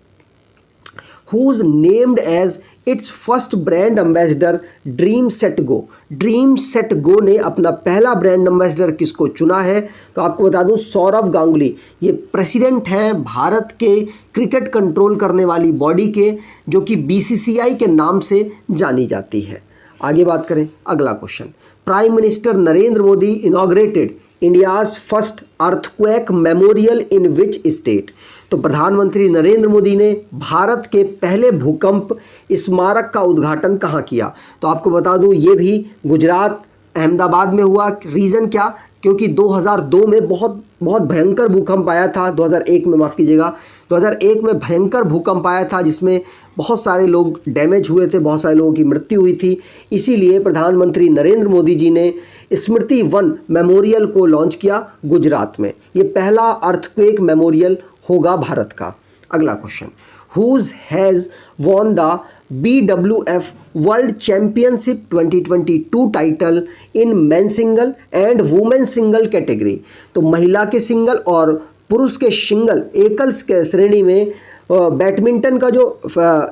whose named as its first brand ambassador Dream Set Go. Dream Set Go ने अपना पहला ब्रांड एम्बेसडर किसको चुना है? तो आपको बता दूं सौरव गांगुली। ये प्रेसिडेंट हैं भारत के क्रिकेट कंट्रोल करने वाली बॉडी के, जो कि बीसीसीआई के नाम से जानी जाती है। आगे बात करें, अगला question, prime minister Narendra Modi inaugurated India's first earthquake memorial in which state? तो प्रधानमंत्री नरेंद्र मोदी ने भारत के पहले भूकंप स्मारक का उद्घाटन कहाँ किया? तो आपको बता दूं ये भी गुजरात अहमदाबाद में हुआ। रीज़न क्या? क्योंकि 2002 में बहुत भयंकर भूकंप आया था। 2001 में, माफ़ कीजिएगा, 2001 में भयंकर भूकंप आया था जिसमें बहुत सारे लोग डैमेज हुए थे, बहुत सारे लोगों की मृत्यु हुई थी। इसीलिए प्रधानमंत्री नरेंद्र मोदी जी ने स्मृति वन मेमोरियल को लॉन्च किया गुजरात में। ये पहला अर्थक्वेक मेमोरियल होगा भारत का। अगला question, whose has won the BWF world championship 2022 title in men single and women single category? तो महिला के सिंगल और पुरुष के सिंगल एकल के श्रेणी में बैडमिंटन का जो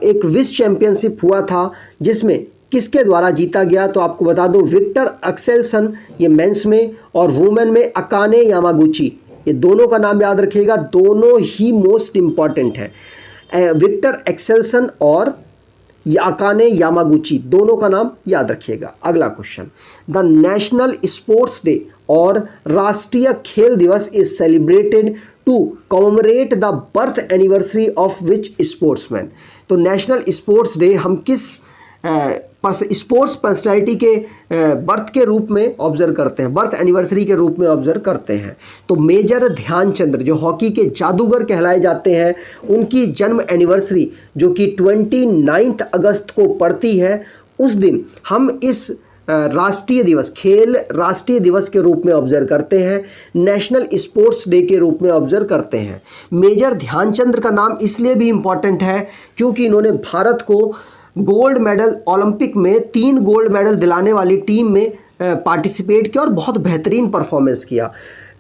एक विश्व चैंपियनशिप हुआ था, जिसमें किसके द्वारा जीता गया? तो आपको बता दो विक्टर एक्सेल्सन, ये मेंस में, और वुमेन में अकाने यामागुची। ये दोनों का नाम याद रखिएगा, दोनों ही मोस्ट इंपॉर्टेंट है। विक्टर एक्सेल्सन और अकाने यामागुची, दोनों का नाम याद रखिएगा। अगला question, the national sports day और राष्ट्रीय खेल दिवस is celebrated to commemorate the birth anniversary of which sportsman? तो नेशनल स्पोर्ट्स डे हम किस स्पोर्ट्स पर्सनैलिटी के बर्थ के रूप में ऑब्जर्व करते हैं, बर्थ एनिवर्सरी के रूप में ऑब्जर्व करते हैं? तो मेजर ध्यानचंद्र जो हॉकी के जादूगर कहलाए जाते हैं, उनकी जन्म एनिवर्सरी जो कि 29 अगस्त को पड़ती है, उस दिन हम इस राष्ट्रीय दिवस, खेल राष्ट्रीय दिवस के रूप में ऑब्जर्व करते हैं, नेशनल स्पोर्ट्स डे के रूप में ऑब्जर्व करते हैं। मेजर ध्यानचंद्र का नाम इसलिए भी इम्पॉर्टेंट है क्योंकि इन्होंने भारत को गोल्ड मेडल, ओलंपिक में 3 गोल्ड मेडल दिलाने वाली टीम में पार्टिसिपेट किया और बहुत बेहतरीन परफॉर्मेंस किया।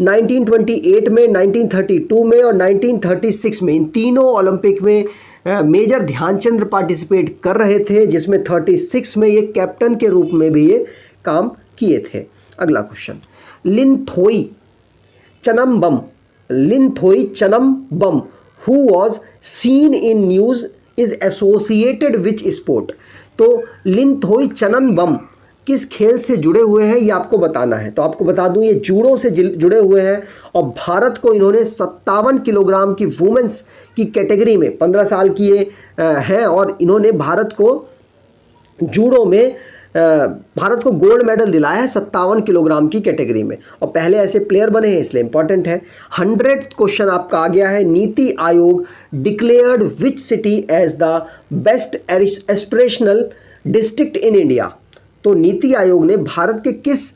1928 में, 1932 में और 1936 में, इन तीनों ओलंपिक में मेजर ध्यानचंद्र पार्टिसिपेट कर रहे थे, जिसमें 36 में ये कैप्टन के रूप में भी ये काम किए थे। अगला question, Linthoi Chanambam who was seen in news is associated which sport? तो लिनथोई चनम्बम किस खेल से जुड़े हुए हैं, ये आपको बताना है। तो आपको बता दूं ये जूडो से जुड़े हुए हैं और भारत को इन्होंने 57 किलोग्राम की वुमेन्स की कैटेगरी में 15 साल की ये हैं और इन्होंने भारत को जूडो में भारत को गोल्ड मेडल दिलाया है 57 किलोग्राम की कैटेगरी में और पहले ऐसे प्लेयर बने हैं, इसलिए इंपॉर्टेंट है। 100th क्वेश्चन आपका आ गया है, NITI Aayog declared which city as the best aspirational district in India? तो नीति आयोग ने भारत के किस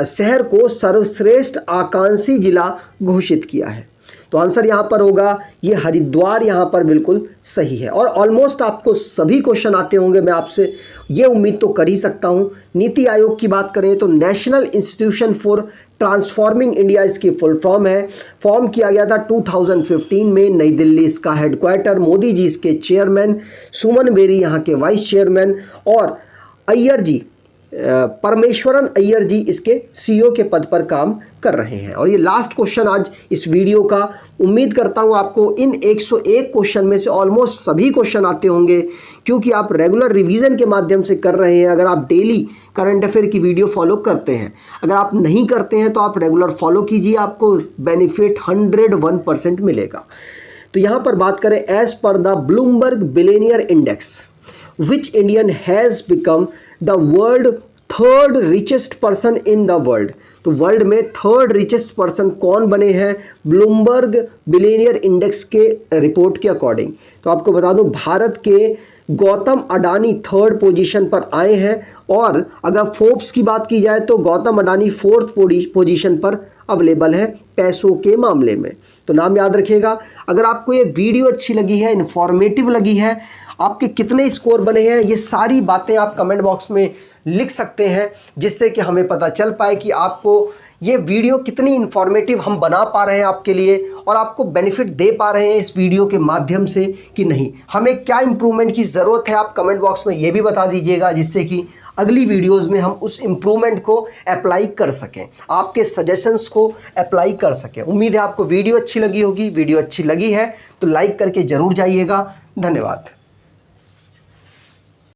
शहर को सर्वश्रेष्ठ आकांक्षी जिला घोषित किया है? तो आंसर यहाँ पर होगा ये हरिद्वार, यहाँ पर बिल्कुल सही है। और ऑलमोस्ट आपको सभी क्वेश्चन आते होंगे, मैं आपसे ये उम्मीद तो कर ही सकता हूँ। नीति आयोग की बात करें तो national institution for transforming India इसकी फुल फॉर्म है। फॉर्म किया गया था 2015 में, नई दिल्ली इसका हेडक्वार्टर, मोदी जी इसके चेयरमैन, सुमन बेरी यहाँ के वाइस चेयरमैन और अय्यर जी, परमेश्वरन अय्यर जी इसके सीईओ के पद पर काम कर रहे हैं। और ये लास्ट क्वेश्चन आज इस वीडियो का, उम्मीद करता हूँ आपको इन 101 क्वेश्चन में से ऑलमोस्ट सभी क्वेश्चन आते होंगे क्योंकि आप रेगुलर रिवीजन के माध्यम से कर रहे हैं। अगर आप डेली करंट अफेयर की वीडियो फॉलो करते हैं, अगर आप नहीं करते हैं तो आप रेगुलर फॉलो कीजिए, आपको बेनिफिट 101% मिलेगा। तो यहाँ पर बात करें, as per the Bloomberg billionaire index which Indian has become the world third richest person in the world? तो वर्ल्ड में थर्ड रिचेस्ट पर्सन कौन बने हैं ब्लूमबर्ग बिलियनियर इंडेक्स के रिपोर्ट के अकॉर्डिंग? तो आपको बता दूं भारत के गौतम अडानी थर्ड पोजीशन पर आए हैं और अगर फोर्ब्स की बात की जाए तो गौतम अडानी फोर्थ पोजीशन पर अवेलेबल है पैसों के मामले में। तो नाम याद रखिएगा। अगर आपको ये वीडियो अच्छी लगी है, इन्फॉर्मेटिव लगी है, आपके कितने स्कोर बने हैं, ये सारी बातें आप कमेंट बॉक्स में लिख सकते हैं जिससे कि हमें पता चल पाए कि आपको ये वीडियो कितनी इन्फॉर्मेटिव हम बना पा रहे हैं आपके लिए और आपको बेनिफिट दे पा रहे हैं इस वीडियो के माध्यम से कि नहीं। हमें क्या इम्प्रूवमेंट की ज़रूरत है आप कमेंट बॉक्स में ये भी बता दीजिएगा, जिससे कि अगली वीडियोस में हम उस इम्प्रूवमेंट को अप्लाई कर सकें, आपके सजेशंस को अप्लाई कर सकें। उम्मीद है आपको वीडियो अच्छी लगी होगी। वीडियो अच्छी लगी है तो लाइक करके ज़रूर जाइएगा। धन्यवाद।